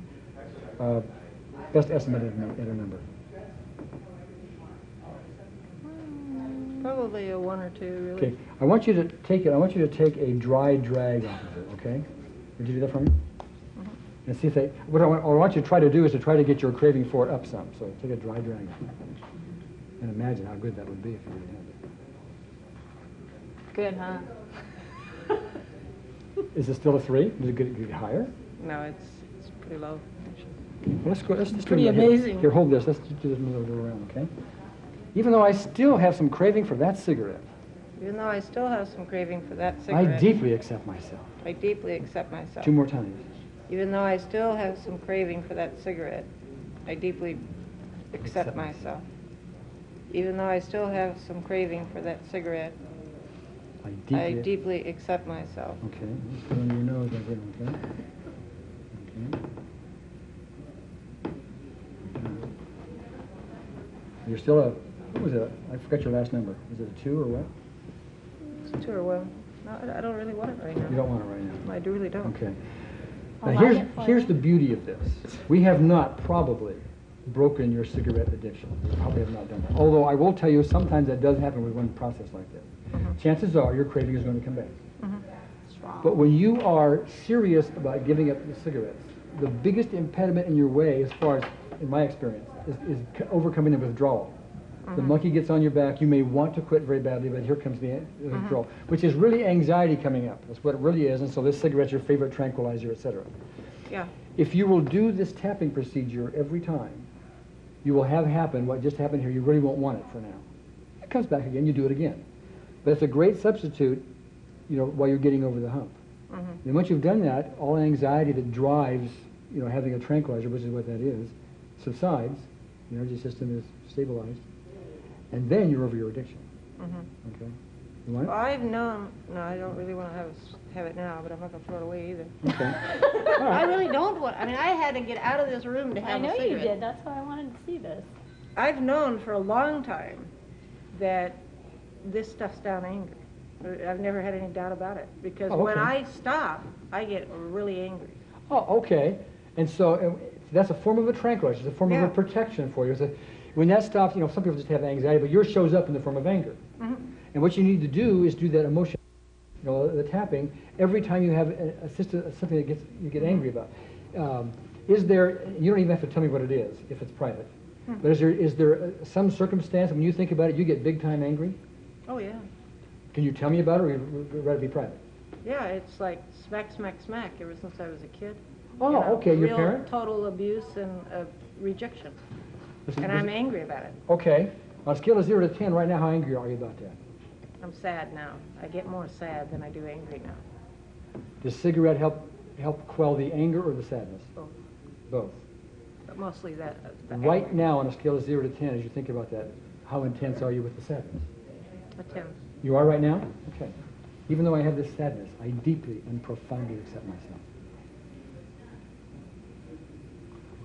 Best estimated inner number. Probably a 1 or 2, really. Okay, I want you to take a dry drag off of it, okay? Would you do that for me? Mm-hmm. And see if what I want you to try to do is to try to get your craving for it up some. So take a dry drag off. And imagine how good that would be if you really had it. Good, huh? Is it still a 3? Does it get higher? No, it's pretty low. Well, let's just pretty do it. amazing. Here, hold this. Let's just do this and go around, okay? Even though I still have some craving for that cigarette, Even though I still have some craving for that cigarette, I deeply accept myself. I deeply accept myself. 2 more times. Even though I still have some craving for that cigarette, I deeply accept myself. Even though I still have some craving for that cigarette, I deeply accept myself. Okay, let's put on your nose again, okay? Okay. You're still a, what was it? I forgot your last number. Is it a 2 or what? It's 2 or 1. No, I don't really want it right now. You don't want it right now? I really don't. Okay. Now here's the beauty of this. We have not probably broken your cigarette addiction. We probably have not done that. Although I will tell you, sometimes that does happen with one process like this. Chances are your craving is going to come back. But when you are serious about giving up the cigarettes, the biggest impediment in your way, as far as, in my experience, is overcoming the withdrawal. The monkey gets on your back, you may want to quit very badly, but here comes the withdrawal, which is really anxiety coming up. That's what it really is, and so this cigarette's your favorite tranquilizer, etc. Yeah. If you will do this tapping procedure every time, you will have happen what just happened here. You really won't want it for now. It comes back again, you do it again. But it's a great substitute, you know, while you're getting over the hump. And once you've done that, all anxiety that drives, you know, having a tranquilizer, which is what that is, subsides. The energy system is stabilized. And then you're over your addiction. Okay? You want it? Well, I've known, no, I don't really want to have it now, but I'm not going to throw it away either. Okay. I really don't want, I mean, I had to get out of this room to have a cigarette. I know you did. That's why I wanted to see this. I've known for a long time that this stuff's down anger. I've never had any doubt about it. Because when I stop, I get really angry. Oh, okay. And so that's a form of a tranquilizer. It's a form of a protection for you. When that stops, you know, some people just have anxiety, but yours shows up in the form of anger. And what you need to do is do that emotion, you know, the tapping, every time you have something that you get angry about. Is there, you don't even have to tell me what it is, if it's private, but is there some circumstance when you think about it, you get big time angry? Oh, yeah. Can you tell me about it, or would you rather be private? Yeah, it's like smack, smack, smack ever since I was a kid. Oh, you know, okay, your real parent? Total abuse and rejection. And I'm angry about it. Okay. On a scale of 0 to 10 right now, how angry are you about that? I'm sad now. I get more sad than I do angry now. Does cigarette help quell the anger or the sadness? Both. Both. But mostly that. Right now, on a scale of 0 to 10, as you think about that, how intense are you with the sadness? A 10. You are right now? Okay. Even though I have this sadness, I deeply and profoundly accept myself.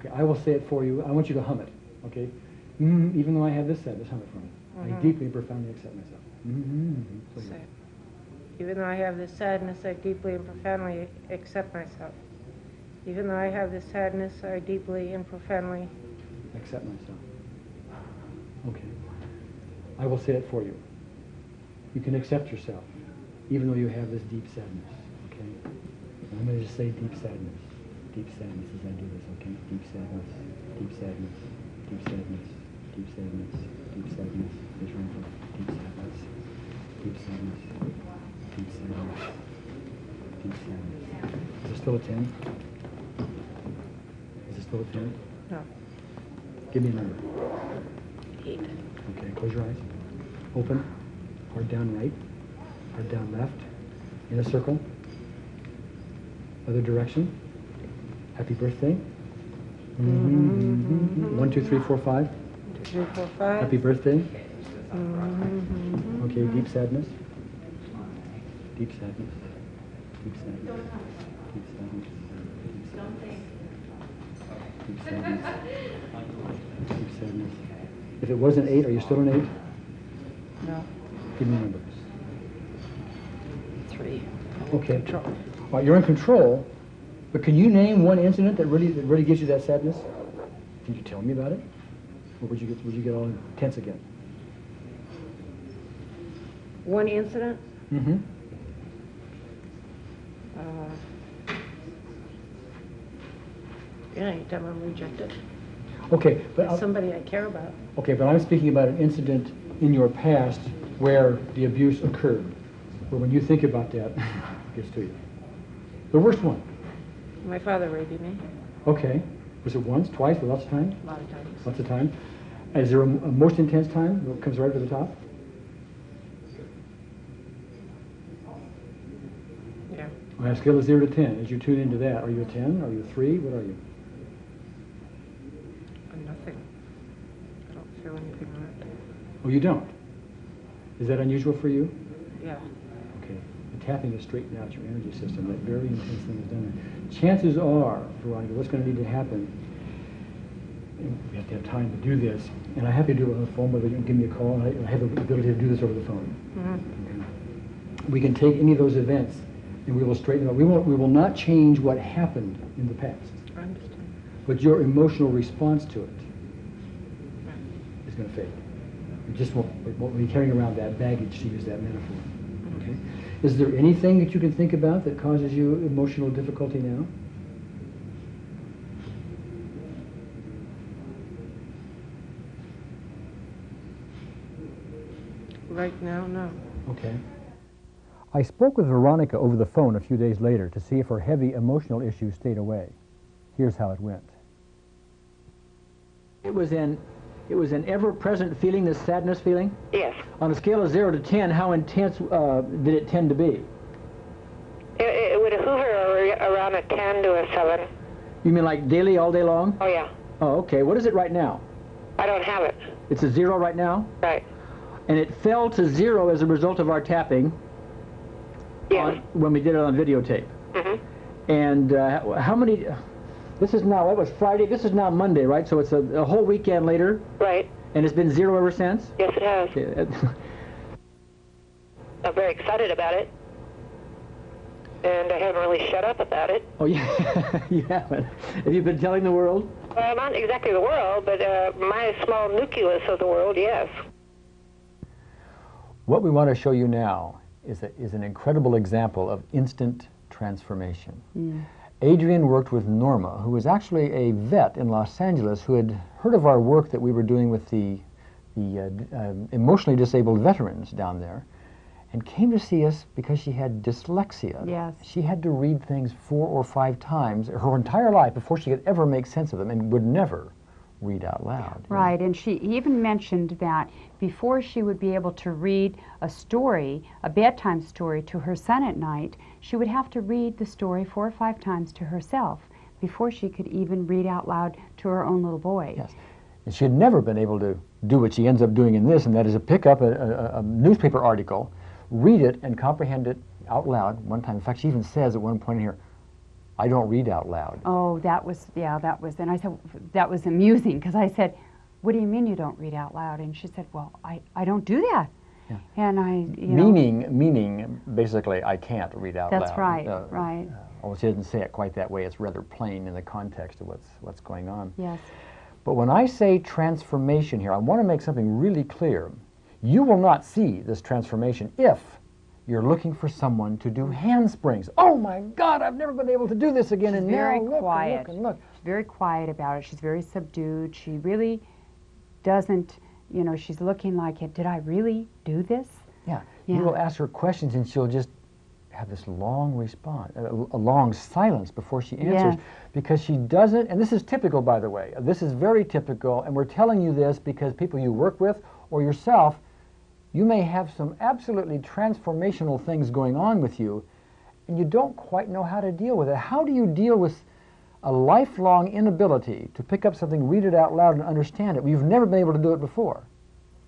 Okay, I will say it for you. I want you to hum it. Okay? Even though I have this sadness, hum it for me. I deeply and profoundly accept myself. So, even though I have this sadness, I deeply and profoundly accept myself. Even though I have this sadness, I deeply and profoundly accept myself. Okay. I will say it for you. You can accept yourself, even though you have this deep sadness. Okay? I'm going to just say deep sadness. Deep sadness as I do this, okay? Deep sadness, deep sadness, deep sadness, deep sadness, deep sadness. There's room for deep sadness, deep sadness, deep sadness, deep sadness. Is it still a 10? Is it still a 10? No. Give me a number. 8. Okay, close your eyes. Open. Hard down right. Hard down left. In a circle. Other direction. Happy birthday. 1, 2, 3, 4, 5. 1, 2, 3, 4, 5. Happy birthday. Okay, deep sadness. Deep sadness. Deep sadness. Deep sadness. Deep sadness. Deep sadness. If it was an 8, are you still an 8? No. Give me a number. 3. Okay. All right, you're in control, but can you name one incident that really gives you that sadness? Can you tell me about it? Or would you get all tense again? One incident? Mm-hmm. Yeah, anytime I'm rejected. Okay, but By somebody I care about. okay, but I'm speaking about an incident in your past where the abuse occurred. Where when you think about that, it gets to you. The worst one. My father raped me. Okay. Was it once, twice, or lots of times? A lot of times. Lots of time. Is there a most intense time that comes right to the top? Yeah. On a scale of 0 to 10, as you tune into that, are you a 10? Are you a 3? What are you? Nothing. I don't feel anything on it. Oh, you don't? Is that unusual for you? Yeah. Okay. The tapping is straightening out your energy system. That very intense thing is done there. Chances are, Veronica, what's going to need to happen, and we have to have time to do this, and I have to do it on the phone, whether you can give me a call, and I have the ability to do this over the phone. Mm-hmm. Okay. We can take any of those events, and we will straighten them out. We will not change what happened in the past. I understand. But your emotional response to it is going to fade. You just won't be carrying around that baggage, to use that metaphor. Okay? Is there anything that you can think about that causes you emotional difficulty now? Right now, no. Okay. I spoke with Veronica over the phone a few days later to see if her heavy emotional issues stayed away. Here's how it went. It was an ever-present feeling, this sadness feeling? Yes. On a scale of 0 to 10, how intense did it tend to be? It would hover around a 10 to a 7. You mean like daily, all day long? Oh, yeah. Oh, okay. What is it right now? I don't have it. It's a 0 right now? Right. And it fell to 0 as a result of our tapping. Yes. When we did it on videotape. Mm-hmm. And how many... This is now, what was Friday? This is now Monday, right? So it's a whole weekend later? Right. And it's been 0 ever since? Yes, it has. Okay. I'm very excited about it. And I haven't really shut up about it. Oh, yeah. You haven't. Have you been telling the world? Well, not exactly the world, but my small nucleus of the world, yes. What we want to show you now is an incredible example of instant transformation. Mm. Adrian worked with Norma, who was actually a vet in Los Angeles who had heard of our work that we were doing with the emotionally disabled veterans down there, and came to see us because she had dyslexia. Yes. She had to read things 4 or 5 times her entire life before she could ever make sense of them, and would never read out loud. Right, and she even mentioned that before she would be able to read a story, a bedtime story, to her son at night, she would have to read the story 4 or 5 times to herself before she could even read out loud to her own little boy. Yes, and she had never been able to do what she ends up doing in this, and that is to pick up a newspaper article, read it, and comprehend it out loud one time. In fact, she even says at one point in here, I don't read out loud. Oh, that was, and I said, that was amusing, because I said, what do you mean you don't read out loud? And she said, well, I don't do that. Yeah. And Meaning, basically, I can't read out loud. That's right, right. Although she doesn't say it quite that way, it's rather plain in the context of what's going on. Yes. But when I say transformation here, I want to make something really clear. You will not see this transformation if you're looking for someone to do handsprings. Oh my God, I've never been able to do this again. She's and very now look, quiet. And look. She's very quiet about it. She's very subdued. She really doesn't, she's looking like, did I really do this? Yeah. You will ask her questions and she'll just have this long response, a long silence before she answers, because she doesn't, and this is typical, by the way. This is very typical, and we're telling you this because people you work with or yourself, you may have some absolutely transformational things going on with you, and you don't quite know how to deal with it. How do you deal with a lifelong inability to pick up something, read it out loud, and understand it? Well, you've never been able to do it before.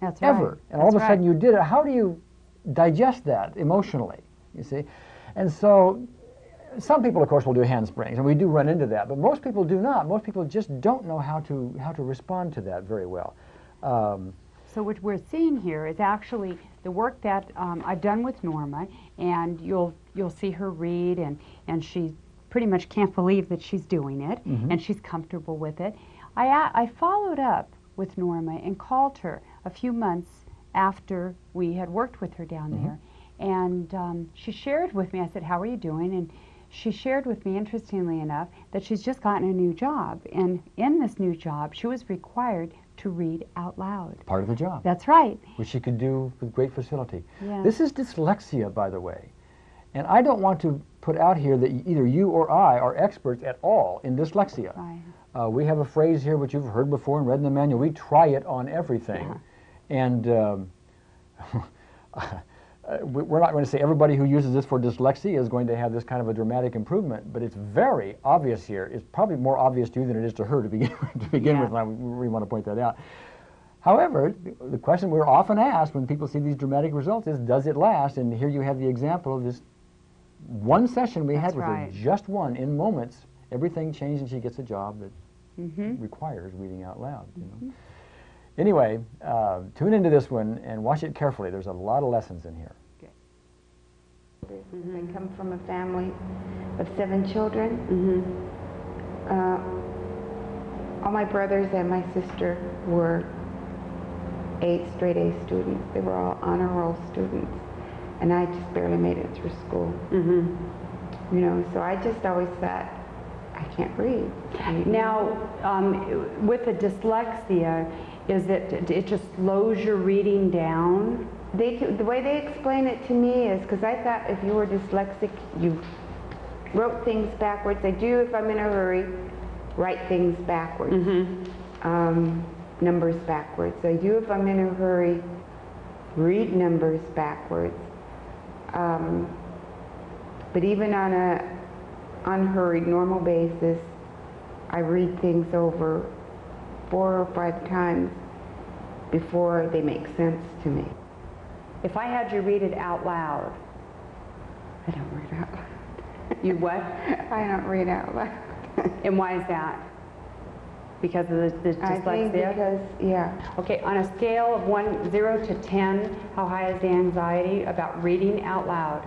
That's right. Ever. And all of a sudden you did it. How do you digest that emotionally? you see. And so some people, of course, will do handsprings, and we do run into that, but most people do not. Most people just don't know how to respond to that very well. So what we're seeing here is actually the work that I've done with Norma, and you'll see her read, and she pretty much can't believe that she's doing it, and she's comfortable with it. I followed up with Norma and called her a few months after we had worked with her down there, and she shared with me, I said, how are you doing? And she shared with me, interestingly enough, that she's just gotten a new job, and in this new job she was required to read out loud. Part of the job. That's right. Which she could do with great facility. Yeah. This is dyslexia, by the way. And I don't want to put out here that either you or I are experts at all in dyslexia. Right. We have a phrase here which you've heard before and read in the manual. We try it on everything. And we're not going to say everybody who uses this for dyslexia is going to have this kind of a dramatic improvement, but it's very obvious here. It's probably more obvious to you than it is to her to begin with, and I really want to point that out. However, the question we're often asked when people see these dramatic results is, does it last? And here you have the example of this one session we had with her, just one, in moments, everything changed and she gets a job that requires reading out loud. You know? Anyway, tune into this one and watch it carefully. There's a lot of lessons in here. I come from a family of 7 children. All my brothers and my sister were straight A students. They were all honor roll students, and I just barely made it through school. You know, so I just always thought, I can't read. Now, with the dyslexia, is it just slows your reading down? The way they explain it to me is, because I thought if you were dyslexic, you wrote things backwards. I do, if I'm in a hurry, write things backwards, numbers backwards. I do, if I'm in a hurry, read numbers backwards. But even on a unhurried, normal basis, I read things over 4 or 5 times before they make sense to me. If I had you read it out loud. I don't read out loud. You what? I don't read out loud. And why is that? Because of the dyslexia? I think because, yeah. Okay, on a scale of 0 to 10, how high is the anxiety about reading out loud?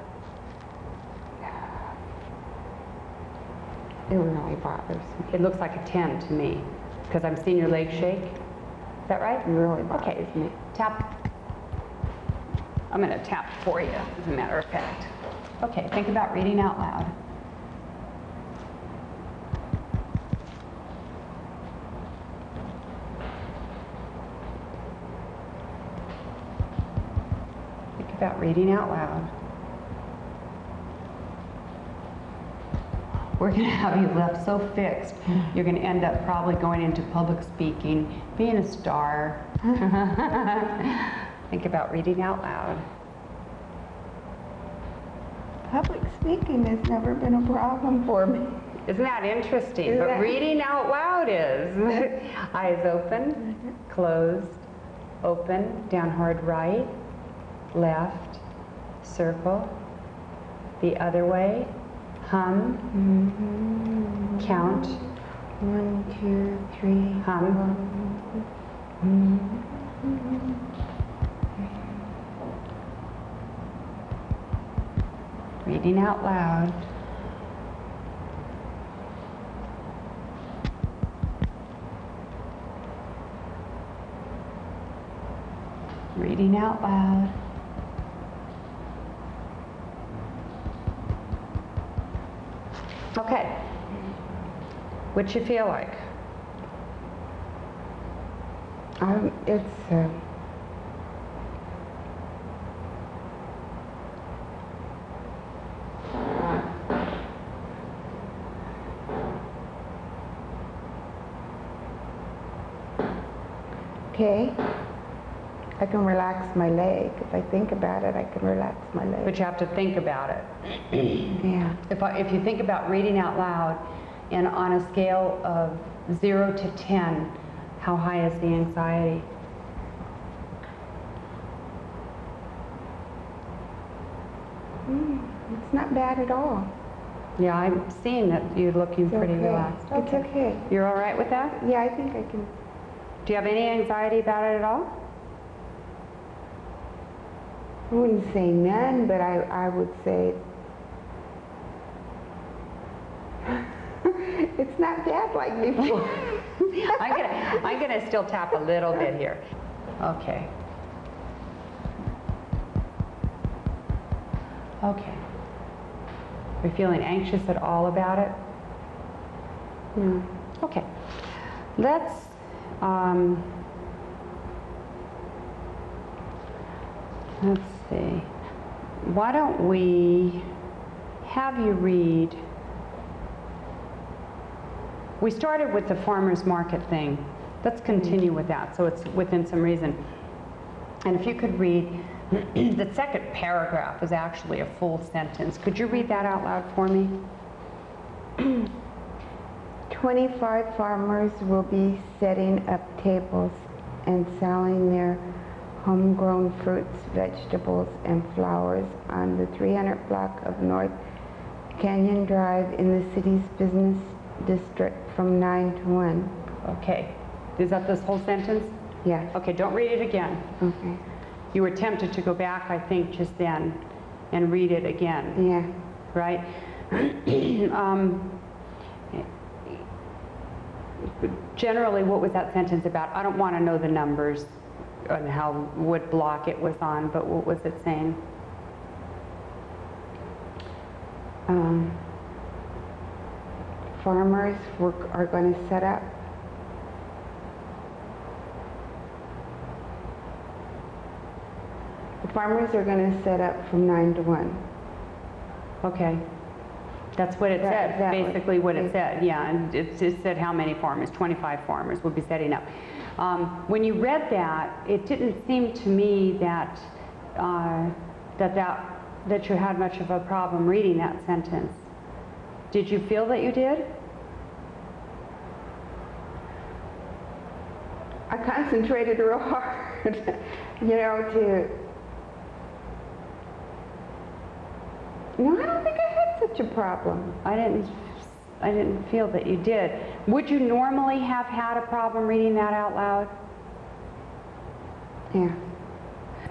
It really bothers me. It looks like a 10 to me, because I'm seeing your legs shake. Is that right? It really bothers me. Tap. I'm going to tap for you, as a matter of fact. Okay, think about reading out loud. Think about reading out loud. We're going to have you left so fixed, you're going to end up probably going into public speaking, being a star. Think about reading out loud. Public speaking has never been a problem for me. Isn't that interesting? But reading out loud is. Eyes open, closed, open, down hard right, left, circle, the other way, hum, count. 1, 2, 3, hum. Reading out loud. Reading out loud. Okay. What you feel like? It's okay. I can relax my leg. If I think about it, I can relax my leg. But you have to think about it. Yeah. If you think about reading out loud, and on a scale of 0 to 10, how high is the anxiety? It's not bad at all. Yeah, I'm seeing that you're looking It's pretty okay. relaxed. It's okay. You're all right with that? Yeah, I think I can. Do you have any anxiety about it at all? I wouldn't say none, but I would say it's not bad like before. I'm gonna still tap a little bit here. Okay. Okay. Are you feeling anxious at all about it? No. Okay. Let's see. Why don't we have you read? We started with the farmer's market thing. Let's continue with that, so it's within some reason. And if you could read, the second paragraph is actually a full sentence. Could you read that out loud for me? 25 farmers will be setting up tables and selling their homegrown fruits, vegetables, and flowers on the 300 block of North Canyon Drive in the city's business district from 9 to 1. Okay. Is that this whole sentence? Yeah. Okay, don't read it again. Okay. You were tempted to go back, I think, just then and read it again. Yeah. Right? Generally, what was that sentence about? I don't want to know the numbers and what block it was on, but what was it saying? Farmers are going to set up. The farmers are going to set up from 9 to 1. Okay. That's what it said, basically what it said, yeah, and it just said how many farmers, 25 farmers would be setting up. When you read that, it didn't seem to me that, that you had much of a problem reading that sentence. Did you feel that you did? I concentrated real hard, you know, No, I don't think I had such a problem. I didn't feel that you did. Would you normally have had a problem reading that out loud? Yeah.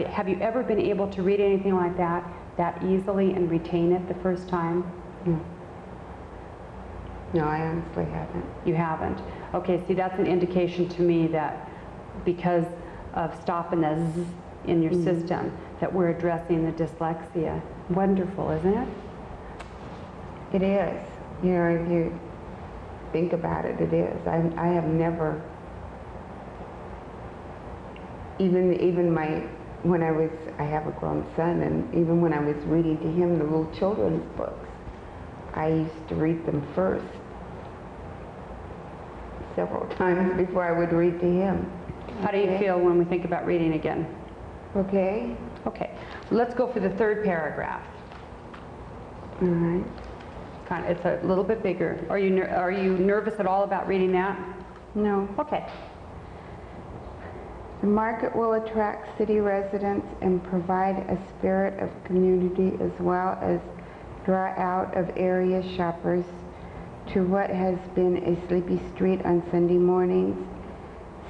Have you ever been able to read anything like that easily and retain it the first time? No. No, I honestly haven't. You haven't? Okay, see, that's an indication to me that because of stopping the zzz in your system, that we're addressing the dyslexia. Wonderful, isn't it? It is. You know, if you think about it, it is. I have never, I have a grown son, and even when I was reading to him the little children's books, I used to read them first several times before I would read to him. How do you feel when we think about reading again? Okay. Okay. Let's go for the third paragraph. All right. It's a little bit bigger. Are you nervous at all about reading that? No. Okay. The market will attract city residents and provide a spirit of community as well as draw out of area shoppers to what has been a sleepy street on Sunday mornings,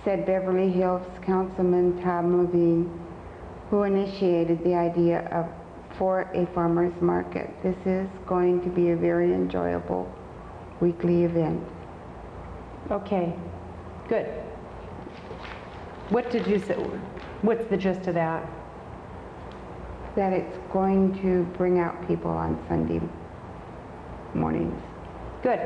said Beverly Hills Councilman Tom Levine, who initiated the idea for a farmer's market. This is going to be a very enjoyable weekly event. Okay, good. What did you say? What's the gist of that? That it's going to bring out people on Sunday mornings. Good.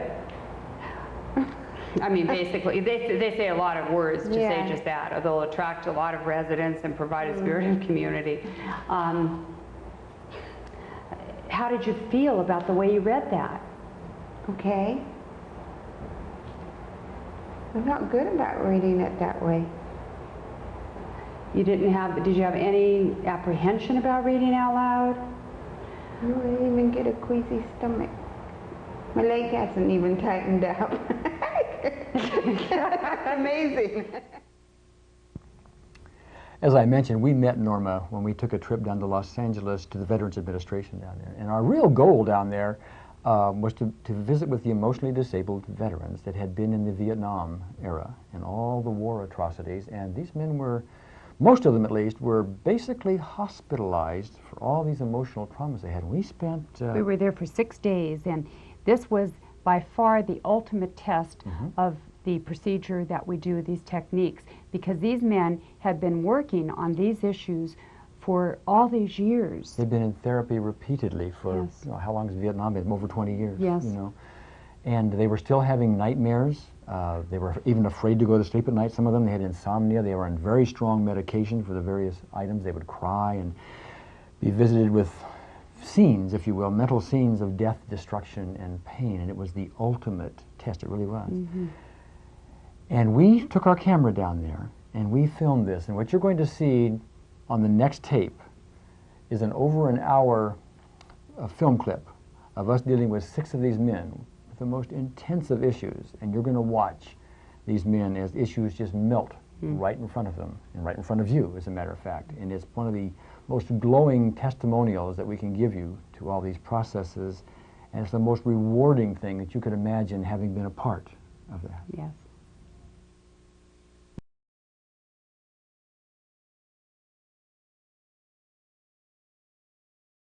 I mean, basically, they say a lot of words to say just that. They'll attract a lot of residents and provide a spirit of community. How did you feel about the way you read that? Okay. I felt good about reading it that way. Did you have any apprehension about reading out loud? No, I didn't even get a queasy stomach. My leg hasn't even tightened up. Amazing. As I mentioned, we met Norma when we took a trip down to Los Angeles to the Veterans Administration down there. And our real goal down there was to visit with the emotionally disabled veterans that had been in the Vietnam era and all the war atrocities. And these men were, most of them at least, were basically hospitalized for all these emotional traumas they had. We spent... we were there for 6 days, and this was by far the ultimate test of the procedure that we do, these techniques, because these men had been working on these issues for all these years. They've been in therapy repeatedly for, Yes. you know, how long has Vietnam been? Over 20 years. Yes. You know, and they were still having nightmares. They were even afraid to go to sleep at night. Some of them, they had insomnia. They were on very strong medication for the various items. They would cry and be visited with scenes, if you will, mental scenes of death, destruction, and pain. And it was the ultimate test. It really was. And we took our camera down there and we filmed this. And what you're going to see on the next tape is an over an hour film clip of us dealing with 6 of these men with the most intensive issues. And you're going to watch these men as issues just melt right in front of them and right in front of you, as a matter of fact. And it's one of the most glowing testimonials that we can give you to all these processes. And it's the most rewarding thing that you could imagine, having been a part of that. Yes.